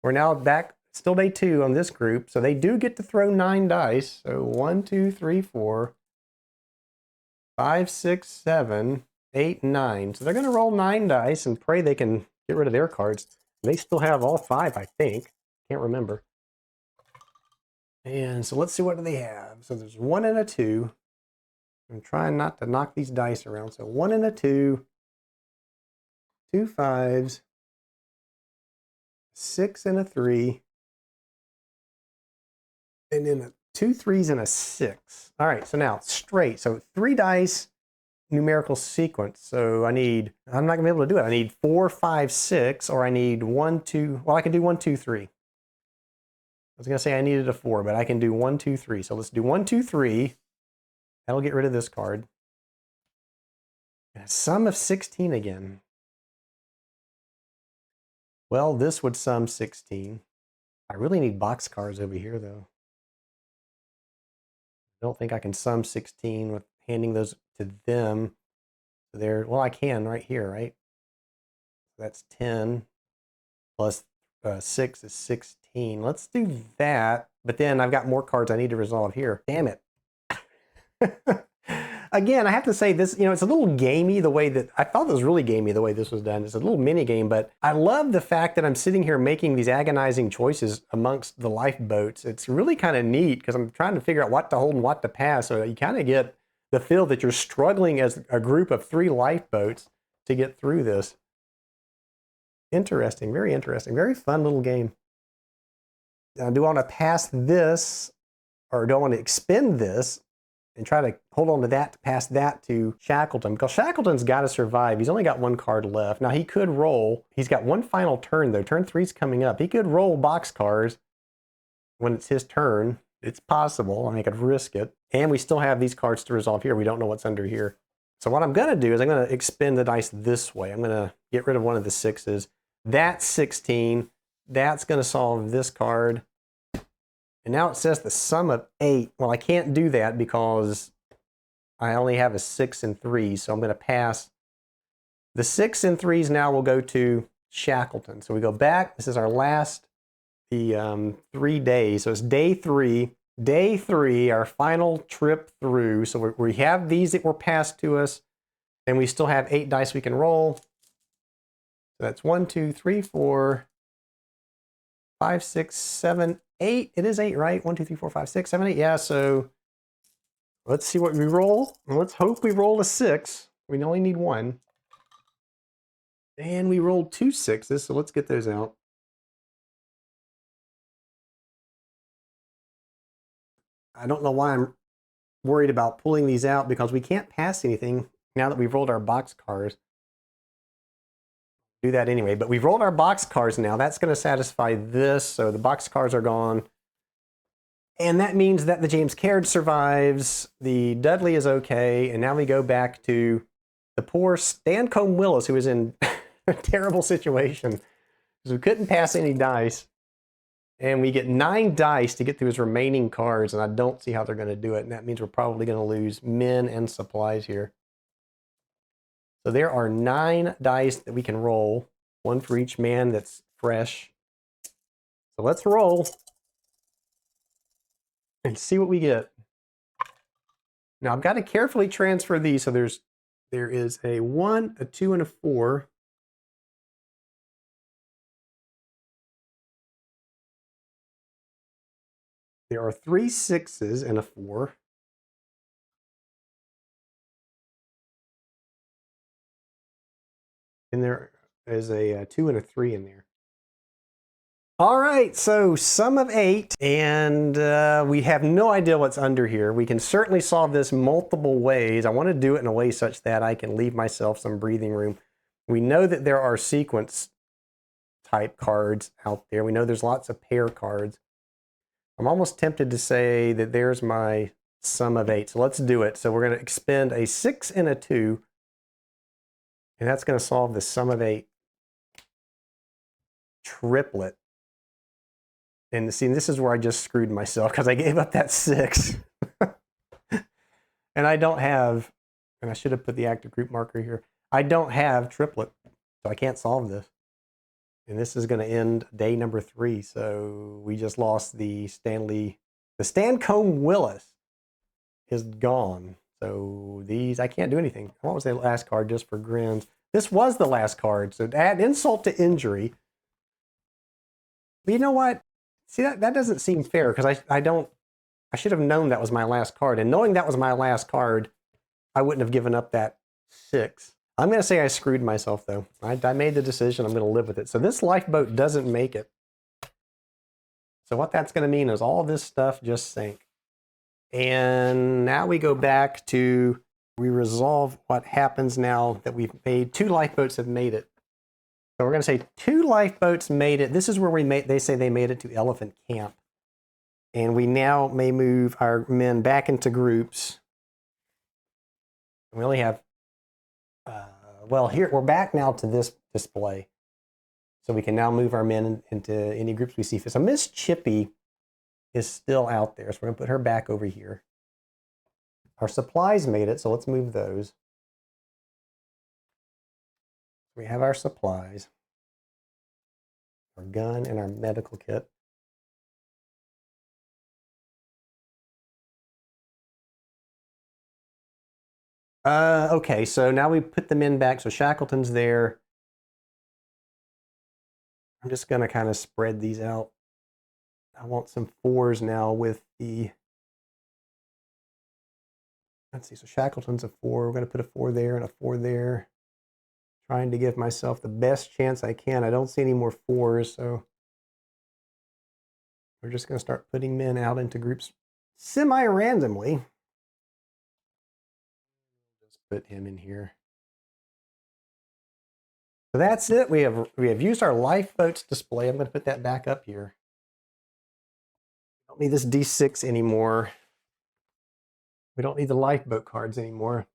We're now back, still day 2 on this group. So they do get to throw 9 dice. So 1, 2, 3, 4. 5, 6, 7, 8, 9. So they're going to roll 9 dice and pray they can get rid of their cards. They still have all 5, I think. Can't remember. And so let's see, what do they have? So there's 1 and a 2. I'm trying not to knock these dice around. So 1 and a 2. 2 5s. 6 and a 3. And then a 2 3s and a 6. All right, so now straight. So 3 dice, numerical sequence. So I'm not gonna be able to do it. I need 4, 5, 6, or I need 1, 2. Well, I can do 1, 2, 3. I was gonna say I needed a 4, but I can do 1, 2, 3. So let's do 1, 2, 3. That'll get rid of this card. And a sum of 16 again. Well, this would sum 16. I really need boxcars over here, though. I don't think I can sum 16 with handing those to them. There, well, I can right here, right? That's 10 plus 6 is 16. Let's do that. But then I've got more cards I need to resolve here. Damn it. Again, I have to say this, it's a little gamey the way that, I thought it was really gamey the way this was done. It's a little mini game, but I love the fact that I'm sitting here making these agonizing choices amongst the lifeboats. It's really kind of neat because I'm trying to figure out what to hold and what to pass. So you kind of get the feel that you're struggling as a group of 3 lifeboats to get through this. Interesting, very fun little game. Now, do I want to pass this, or do I want to expend this and try to hold on to that to pass that to Shackleton? Because Shackleton's got to survive. He's only got 1 card left. Now, he could roll. He's got 1 final turn, though. Turn 3's coming up. He could roll boxcars when it's his turn. It's possible. I could risk it. And we still have these cards to resolve here. We don't know what's under here. So what I'm going to do is I'm going to expend the dice this way. I'm going to get rid of one of the 6s. That's 16. That's going to solve this card. And now it says the sum of 8. Well, I can't do that because I only have a 6 and 3. So I'm going to pass. The 6 and 3s now will go to Shackleton. So we go back. This is our last, the 3 days. So it's day 3. Day 3, our final trip through. So we have these that were passed to us. And we still have 8 dice we can roll. So that's 1, 2, 3, 4, 5, 6, 7, 8. It is 8, right? 1, 2, 3, 4, 5, 6, 7, 8. Yeah, so let's see what we roll. Let's hope we roll a 6. We only need 1. And we rolled 2 6s, so let's get those out. I don't know why I'm worried about pulling these out, because we can't pass anything now that we've rolled our box cars. Do that anyway, but we've rolled our box cars now. That's going to satisfy this, so the box cars are gone. And that means that the James Caird survives, the Dudley is okay, and now we go back to the poor Stancomb Willis, who is in a terrible situation, because we couldn't pass any dice. And we get 9 dice to get through his remaining cards, and I don't see how they're going to do it, and that means we're probably going to lose men and supplies here. So there are 9 dice that we can roll, 1 for each man that's fresh. So let's roll and see what we get. Now I've got to carefully transfer these, so there is a 1, a 2, and a 4. There are 3 6s and a 4. And there is a 2 and a 3 in there. All right, so sum of 8, and we have no idea what's under here. We can certainly solve this multiple ways. I want to do it in a way such that I can leave myself some breathing room. We know that there are sequence type cards out there. We know there's lots of pair cards. I'm almost tempted to say that there's my sum of 8. So let's do it. So we're going to expend a 6 and a 2, and that's going to solve the sum of 8 triplet. And see, this is where I just screwed myself, because I gave up that 6. And I don't have, and I should have put the active group marker here, I don't have triplet, so I can't solve this. And this is going to end day number 3. So we just lost the Stancomb Willis is gone. So these, I can't do anything. What was the last card, just for grins? This was the last card. So add insult to injury. But you know what? See, that doesn't seem fair, because I should have known that was my last card. And knowing that was my last card, I wouldn't have given up that 6. I'm going to say I screwed myself, though. I made the decision. I'm going to live with it. So this lifeboat doesn't make it. So what that's going to mean is all this stuff just sank. And now we go back to, we resolve what happens now that we've made 2 lifeboats have made it. So we're going to say 2 lifeboats made it. This is where they say they made it to Elephant Camp. And we now may move our men back into groups. We only have, well, here, we're back now to this display. So we can now move our men into any groups we see fit. So Miss Chippy is still out there. So we're going to put her back over here. Our supplies made it, so let's move those. We have our supplies, our gun, and our medical kit. Okay, so now we put the men back. So Shackleton's there. I'm just going to kind of spread these out. I want some 4s now with the, let's see, so Shackleton's a 4. We're going to put a 4 there and a 4 there. Trying to give myself the best chance I can. I don't see any more 4s, so we're just going to start putting men out into groups semi-randomly. Just put him in here. So that's it. We have used our lifeboats display. I'm going to put that back up here. Don't need this D6 anymore. We don't need the lifeboat cards anymore.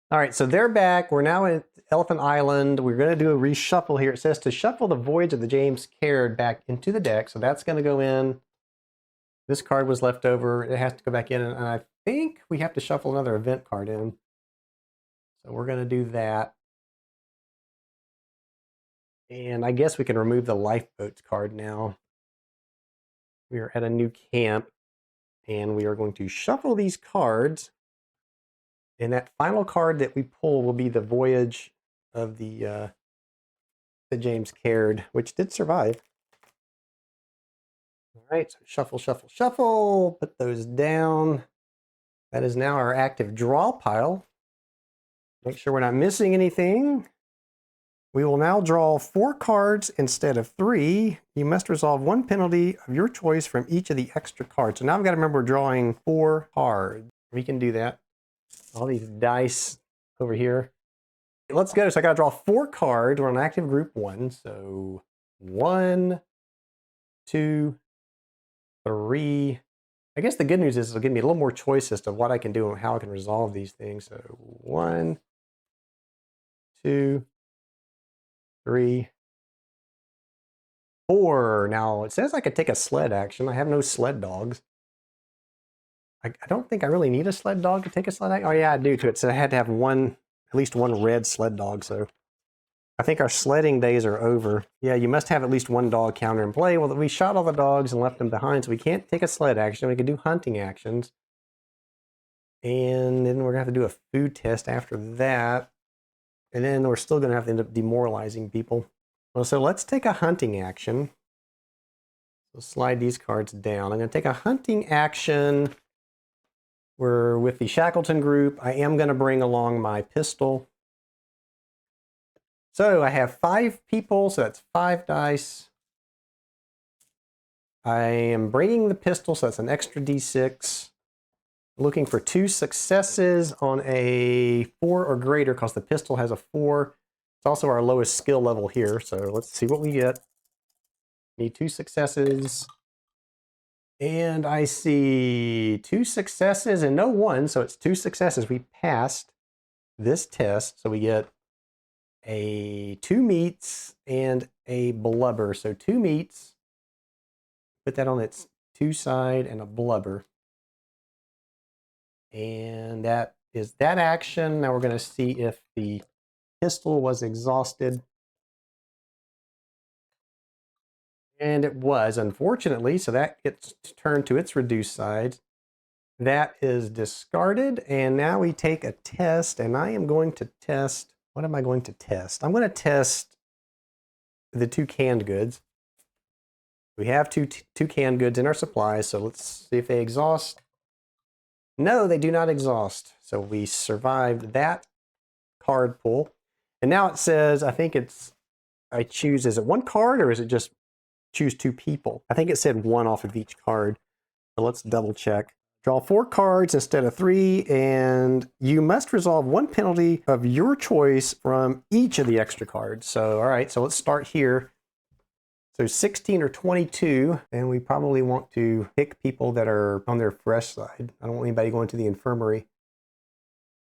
All right, so they're back. We're now at Elephant Island. We're going to do a reshuffle here. It says to shuffle the Voyage of the James Caird back into the deck. So that's going to go in. This card was left over. It has to go back in. And I think we have to shuffle another event card in. So we're going to do that. And I guess we can remove the lifeboats card now. We are at a new camp. And we are going to shuffle these cards. And that final card that we pull will be the Voyage of the James Caird, which did survive. All right, so shuffle, shuffle, shuffle. Put those down. That is now our active draw pile. Make sure we're not missing anything. We will now draw 4 cards instead of 3. You must resolve 1 penalty of your choice from each of the extra cards. So now I've got to remember we're drawing 4 cards. We can do that. All these dice over here. Let's go. So I got to draw 4 cards. We're on active group 1. So 1, 2, 3. I guess the good news is it'll give me a little more choice as to what I can do and how I can resolve these things. So 1, 2, 3, 4. Now it says I could take a sled action. I have no sled dogs. I don't think I really need a sled dog to take a sled action. Oh yeah, I do to it. So I had to have at least one red sled dog. So I think our sledding days are over. Yeah, you must have at least 1 dog counter in play. Well, we shot all the dogs and left them behind, so we can't take a sled action. We can do hunting actions. And then we're gonna have to do a food test after that. And then we're still gonna have to end up demoralizing people. Well, so let's take a hunting action. So slide these cards down. I'm gonna take a hunting action. We're with the Shackleton group. I am gonna bring along my pistol. So I have 5 people, so that's 5 dice. I am bringing the pistol, so that's an extra d6. Looking for 2 successes on a 4 or greater because the pistol has a 4. It's also our lowest skill level here, so let's see what we get. Need 2 successes. And I see 2 successes and no 1, so it's 2 successes. We passed this test, so we get a 2 meats and a blubber. So 2 meats, put that on its 2 side, and a blubber. And that is that action. Now we're going to see if the pistol was exhausted. And it was, unfortunately, so that gets turned to its reduced side. That is discarded, and now we take a test, and I am going to test, what am I going to test? I'm going to test the 2 canned goods. We have two canned goods in our supplies, so let's see if they exhaust. No, they do not exhaust. So we survived that card pull. And now it says, I think it's, I choose, is it 1 card or is it just choose 2 people? I think it said 1 off of each card. So let's double check. Draw 4 cards instead of 3, and you must resolve 1 penalty of your choice from each of the extra cards. So, all right, so let's start here. So 16 or 22, and we probably want to pick people that are on their fresh side. I don't want anybody going to the infirmary.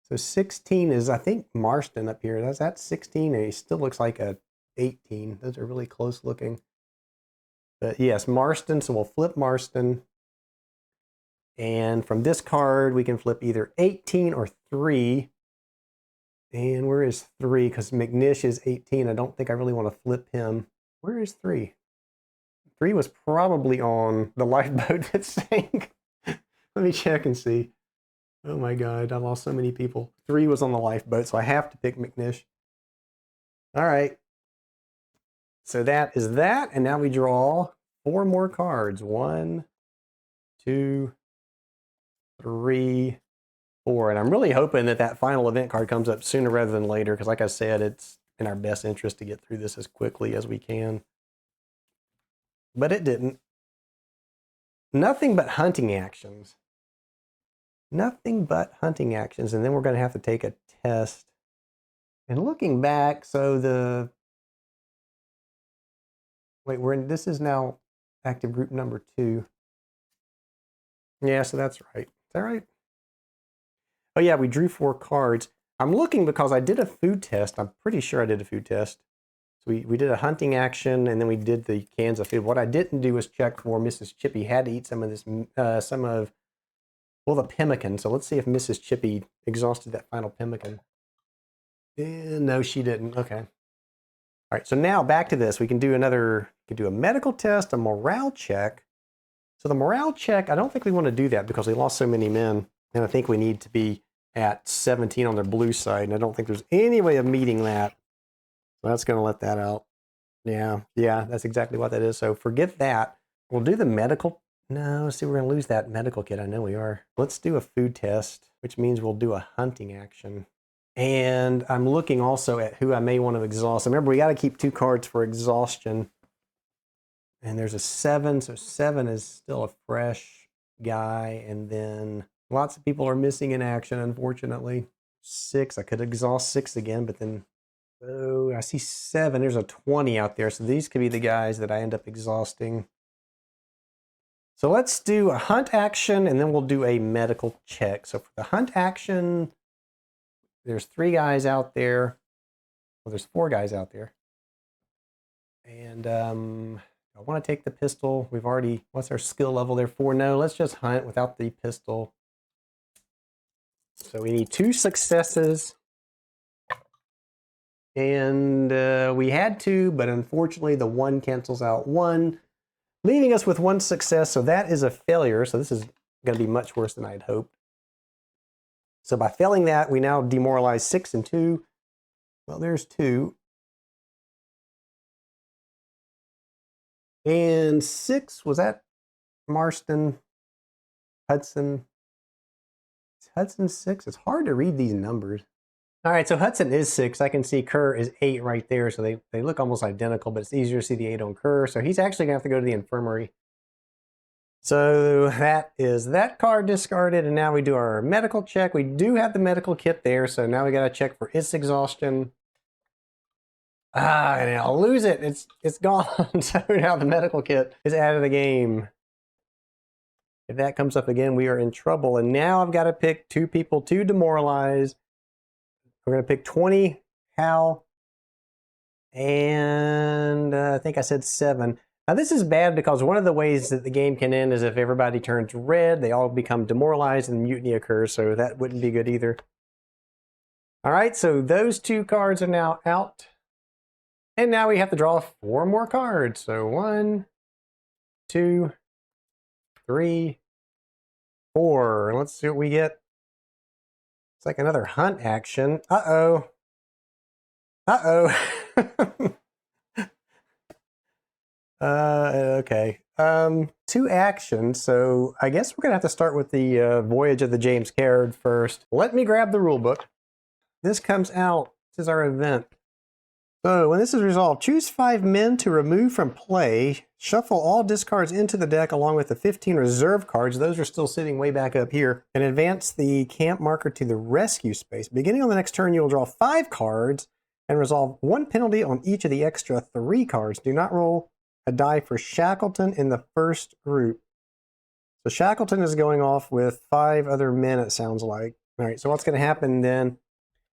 So 16 is, I think, Marston up here. That's at 16, and he still looks like a 18. Those are really close looking. But yes, Marston, so we'll flip Marston. And from this card, we can flip either 18 or 3. And where is 3? Because McNish is 18. I don't think I really want to flip him. Where is 3? 3 was probably on the lifeboat that sank. Let me check and see. Oh my God, I lost so many people. 3 was on the lifeboat, so I have to pick McNish. All right. So that is that, and now we draw 4 more cards. 1, 2, 3, 4. And I'm really hoping that that final event card comes up sooner rather than later, because like I said, it's in our best interest to get through this as quickly as we can. But it didn't. Nothing but hunting actions. Nothing but hunting actions. And then we're going to have to take a test. And looking back, so the... Wait, this is now active group number 2. Yeah, so that's right. Is that right? Oh yeah, we drew 4 cards. I'm looking because I did a food test. I'm pretty sure I did a food test. So we did a hunting action, and then we did the cans of food. What I didn't do was check for Mrs. Chippy had to eat some of this, well, the pemmican. So let's see if Mrs. Chippy exhausted that final pemmican. No, she didn't. Okay. All right, so now back to this. We can do a medical test, a morale check, So the morale check, I don't think we want to do that because we lost so many men. And I think we need to be at 17 on their blue side. And I don't think there's any way of meeting that. So that's going to let that out. Yeah, that's exactly what that is. So forget that. We'll do the medical. No, see, we're going to lose that medical kit. I know we are. Let's do a food test, which means we'll do a hunting action. And I'm looking also at who I may want to exhaust. Remember, we got to keep 2 cards for exhaustion. And there's a 7, so 7 is still a fresh guy. And then lots of people are missing in action, unfortunately. 6, I could exhaust 6 again, but then, oh, I see 7. There's a 20 out there. So these could be the guys that I end up exhausting. So let's do a hunt action, and then we'll do a medical check. So for the hunt action, there's 3 guys out there. Well, there's 4 guys out there. And I want to take the pistol. We've already, what's our skill level there? 4. No, let's just hunt without the pistol. So we need 2 successes. And we had 2, but unfortunately the 1 cancels out 1. Leaving us with 1 success, so that is a failure. So this is going to be much worse than I had hoped. So by failing that, we now demoralize 6 and 2. Well, there's 2. And 6, was that Marston, Hudson? Is Hudson 6? It's hard to read these numbers. All right, so Hudson is 6. I can see Kerr is 8 right there. So they look almost identical, but it's easier to see the 8 on Kerr. So he's actually going to have to go to the infirmary. So that is that card discarded. And now we do our medical check. We do have the medical kit there. So now we got to check for its exhaustion. And I'll lose it. It's gone. So now the medical kit is out of the game. If that comes up again, we are in trouble. And now I've got to pick 2 people to demoralize. We're going to pick 20, Hal, and I think I said 7. Now this is bad because one of the ways that the game can end is if everybody turns red, they all become demoralized and mutiny occurs, so that wouldn't be good either. All right, so those 2 cards are now out. And now we have to draw 4 more cards. So 1, 2, 3, 4. Let's see what we get. It's like another hunt action. Uh-oh. Uh-oh. Okay. 2 actions. So I guess we're going to have to start with the Voyage of the James Caird first. Let me grab the rule book. This comes out. This is our event. So when this is resolved, choose 5 men to remove from play. Shuffle all discards into the deck along with the 15 reserve cards. Those are still sitting way back up here. And advance the camp marker to the rescue space. Beginning on the next turn, you will draw 5 cards and resolve 1 penalty on each of the extra 3 cards. Do not roll a die for Shackleton in the first group. So Shackleton is going off with 5 other men, it sounds like. All right, so what's going to happen then?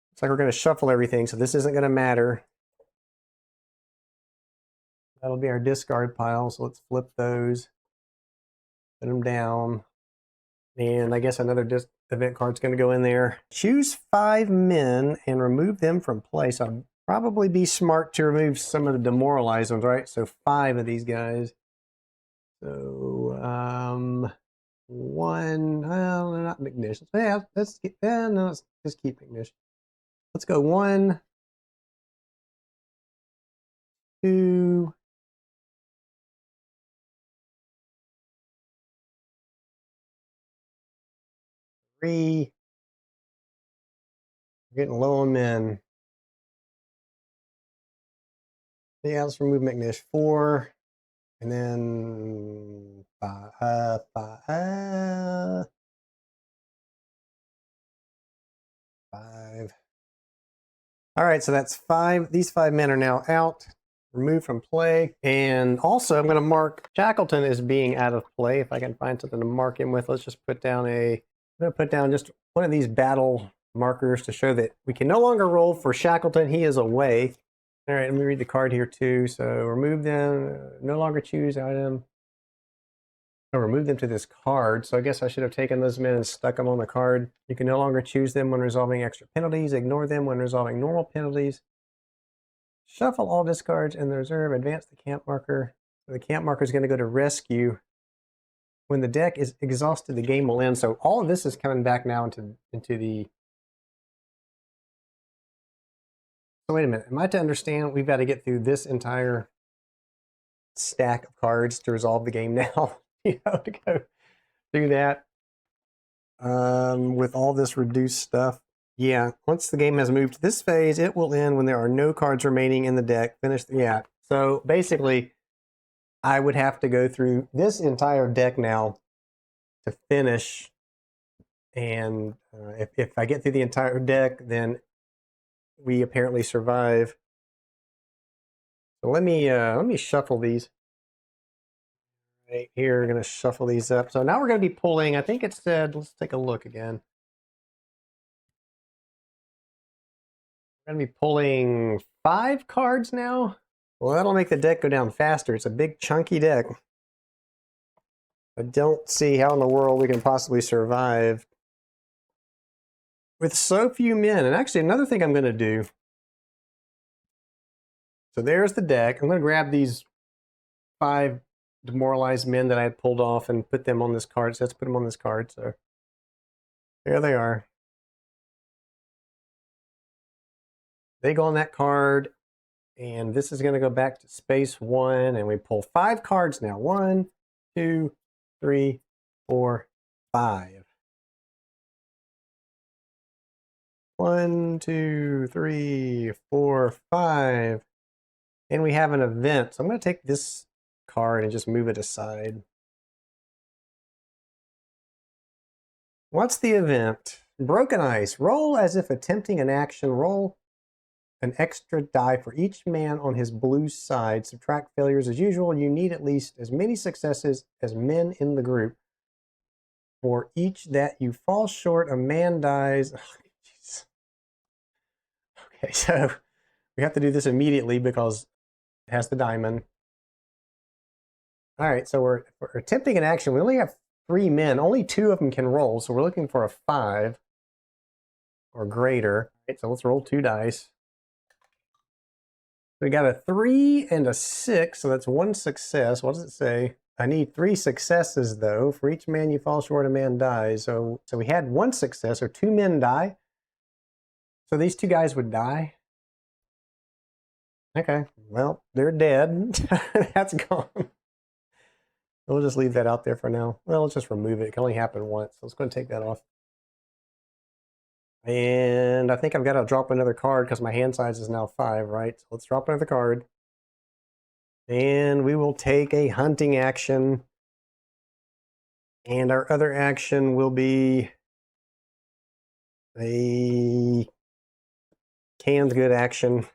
Looks like we're going to shuffle everything, so this isn't going to matter. That'll be our discard pile, so let's flip those, put them down, and I guess another event card's going to go in there. Choose 5 men and remove them from play, so I'd probably be smart to remove some of the demoralized ones, right? So 5 of these guys. So, 1, well, they're not McNish. Yeah, let's just keep McNish. Let's go 1, 2, 3. We're getting low on men. Yeah, let's remove McNish. 4, and then 5. All right, so that's 5. These 5 men are now out, removed from play. And also, I'm going to mark Shackleton as being out of play. If I can find something to mark him with, let's just put down I'm going to put down just one of these battle markers to show that we can no longer roll for Shackleton. He is away. All right, let me read the card here too. So remove them, no longer choose item. Oh, remove them to this card. So I guess I should have taken those men and stuck them on the card. You can no longer choose them when resolving extra penalties. Ignore them when resolving normal penalties. Shuffle all discards in the reserve. Advance the camp marker. So the camp marker is going to go to rescue. when the deck is exhausted, the game will end. So all of this is coming back now into the... So wait a minute. Am I to understand we've got to get through this entire stack of cards to resolve the game now? You know, to go through that with all this reduced stuff. Yeah, once the game has moved to this phase, it will end when there are no cards remaining in the deck. Finish. Yeah. So basically, I would have to go through this entire deck now to finish. And if I get through the entire deck, then we apparently survive. So let me shuffle these. Right here, we're going to shuffle these up. So now we're going to be pulling, I think it said, let's take a look again. We're going to be pulling 5 cards now. Well, that'll make the deck go down faster. It's a big chunky deck. I don't see how in the world we can possibly survive with so few men. And actually, another thing I'm going to do. So there's the deck. I'm going to grab these 5 demoralized men that I had pulled off and put them on this card. So let's put them on this card. So there they are. They go on that card. And this is going to go back to space 1. And we pull 5 cards now. 1, 2, 3, 4, 5. 1, 2, 3, 4, 5. And we have an event. So I'm going to take this card and just move it aside. What's the event? Broken Ice. Roll as if attempting an action. Roll an extra die for each man on his blue side. Subtract failures as usual. You need at least as many successes as men in the group. For each that you fall short, a man dies. Oh, okay, so we have to do this immediately because it has the diamond. All right, so we're attempting an action. We only have 3 men. Only 2 of them can roll, so we're looking for a 5 or greater. All right, so let's roll 2 dice. We got a 3 and a 6, so that's 1 success. What does it say? I need 3 successes, though. For each man you fall short, a man dies. So we had 1 success, or 2 men die. So these 2 guys would die. Okay, well, they're dead. That's gone. We'll just leave that out there for now. Well, let's just remove it. It can only happen once. So let's go and take that off. And I think I've got to drop another card because my hand size is now 5, right? So let's drop another card. And we will take a hunting action. And our other action will be a canned good action.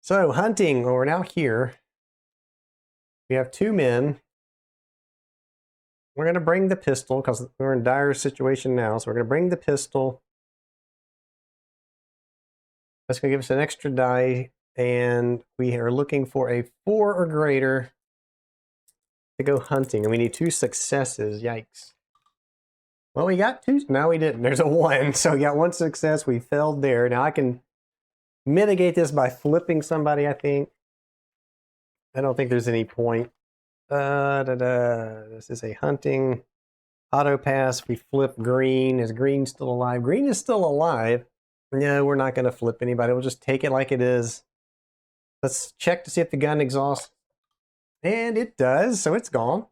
So hunting, well, we're now here. We have 2 men. We're going to bring the pistol because we're in a dire situation now. So we're going to bring the pistol. That's going to give us an extra die. And we are looking for a 4 or greater to go hunting. And we need 2 successes. Yikes. Well, we got 2. No, we didn't. There's a 1. So we got 1 success. We failed there. Now I can mitigate this by flipping somebody, I think. I don't think there's any point. This is a hunting auto pass. We flip green. Is green still alive? Green is still alive. No, we're not going to flip anybody. We'll just take it like it is. Let's check to see if the gun exhausts. And it does, so it's gone.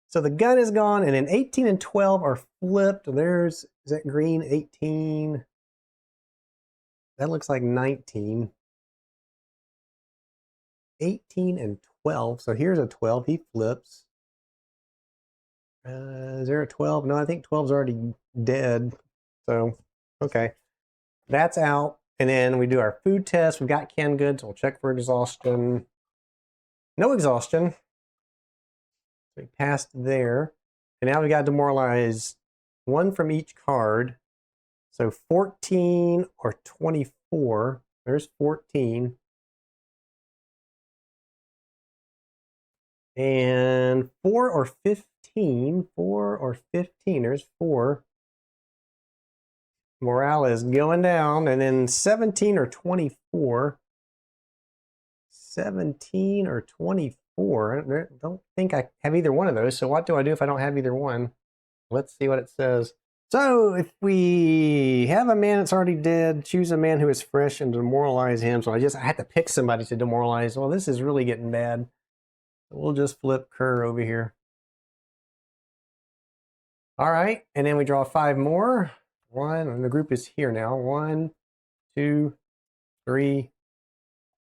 So the gun is gone, and then 18 and 12 are flipped. Is that green? 18. That looks like 19. 18 and 12. So here's a 12. He flips. Is there a 12? No, I think 12's already dead. So, okay. That's out. And then we do our food test. We've got canned goods. We'll check for exhaustion. No exhaustion. So we passed there. And now we got to demoralize 1 from each card. So 14 or 24. There's 14. And 4 or 15. 4 or 15. There's 4. Morale is going down. And then 17 or 24. 17 or 24. I don't think I have either one of those. So what do I do if I don't have either one? Let's see what it says. So if we have a man that's already dead, choose a man who is fresh and demoralize him. So I had to pick somebody to demoralize. Well, this is really getting bad. We'll just flip Kerr over here. All right, and then we draw 5 more. 1, and the group is here now. 1, 2, 3,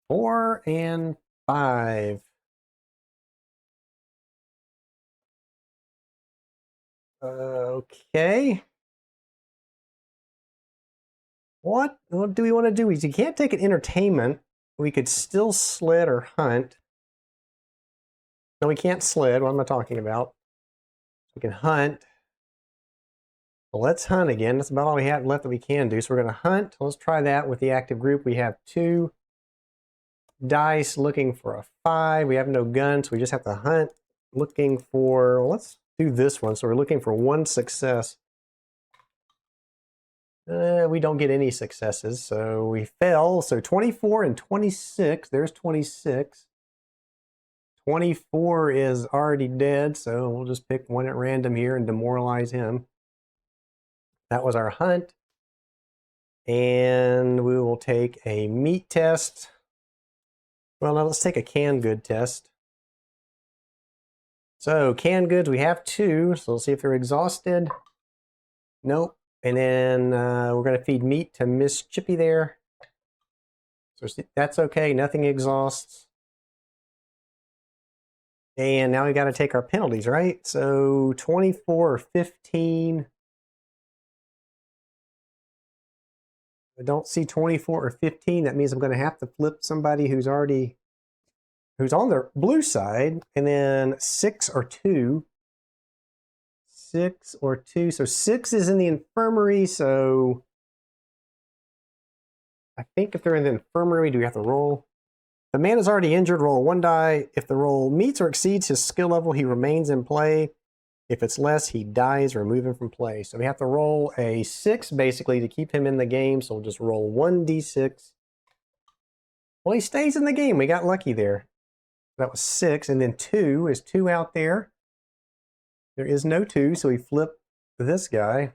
4, and 5. Okay. What do we want to do? We can't take an entertainment. We could still sled or hunt. No, we can't sled. What am I talking about? We can hunt. Well, let's hunt again. That's about all we have left that we can do. So we're going to hunt. Let's try that with the active group. We have 2 dice looking for a 5. We have no gun, so we just have to hunt looking for, well, let's do this one. So we're looking for 1 success. We don't get any successes, so we fail. So 24 and 26, there's 26. 24 is already dead, so we'll just pick one at random here and demoralize him. That was our hunt. And we will take a meat test. Well, now let's take a canned good test. So canned goods, we have 2, so let's see if they're exhausted. Nope. And then we're going to feed meat to Miss Chippy there. So that's okay, nothing exhausts. And now we got to take our penalties, right? So 24 or 15. I don't see 24 or 15. That means I'm going to have to flip somebody who's on the blue side. And then 6 or 2. 6 or 2. So 6 is in the infirmary. So I think if they're in the infirmary, do we have to roll? The man is already injured. Roll 1 die. If the roll meets or exceeds his skill level, he remains in play. If it's less, he dies or remove him from play. So we have to roll a 6 basically to keep him in the game. So we'll just roll 1d6. Well, he stays in the game. We got lucky there. That was 6. And then 2 is 2 out there. There is no 2, so we flip this guy.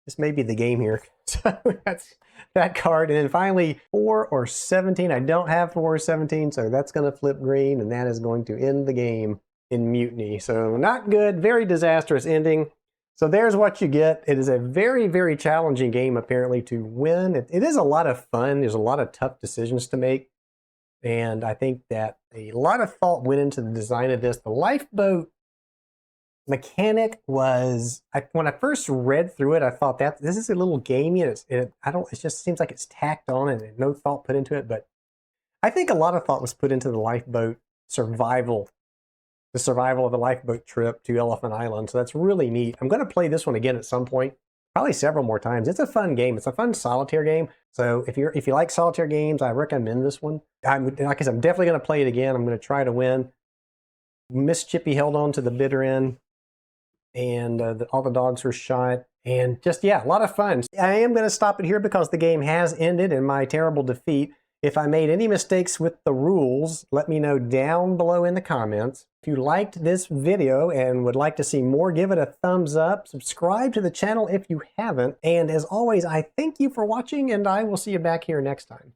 This may be the game here. So that's that card. And then finally, 4 or 17. I don't have 4 or 17, so that's going to flip green, and that is going to end the game in mutiny. So not good, very disastrous ending. So there's what you get. It is a very, very challenging game, apparently, to win. It is a lot of fun. There's a lot of tough decisions to make. And I think that a lot of thought went into the design of this. The lifeboat mechanic was, when I first read through it, I thought that this is a little gamey. It just seems like it's tacked on and no thought put into it. But I think a lot of thought was put into the lifeboat survival, the survival of the lifeboat trip to Elephant Island. So that's really neat. I'm going to play this one again at some point, probably several more times. It's a fun game. It's a fun solitaire game. So if you like solitaire games, I recommend this one. Like I said, I'm definitely going to play it again. I'm going to try to win. Miss Chippy held on to the bitter end, and all the dogs were shot. And just, yeah, a lot of fun. I am going to stop it here because the game has ended in my terrible defeat. If I made any mistakes with the rules, let me know down below in the comments. If you liked this video and would like to see more, give it a thumbs up. Subscribe to the channel if you haven't. And as always, I thank you for watching, and I will see you back here next time.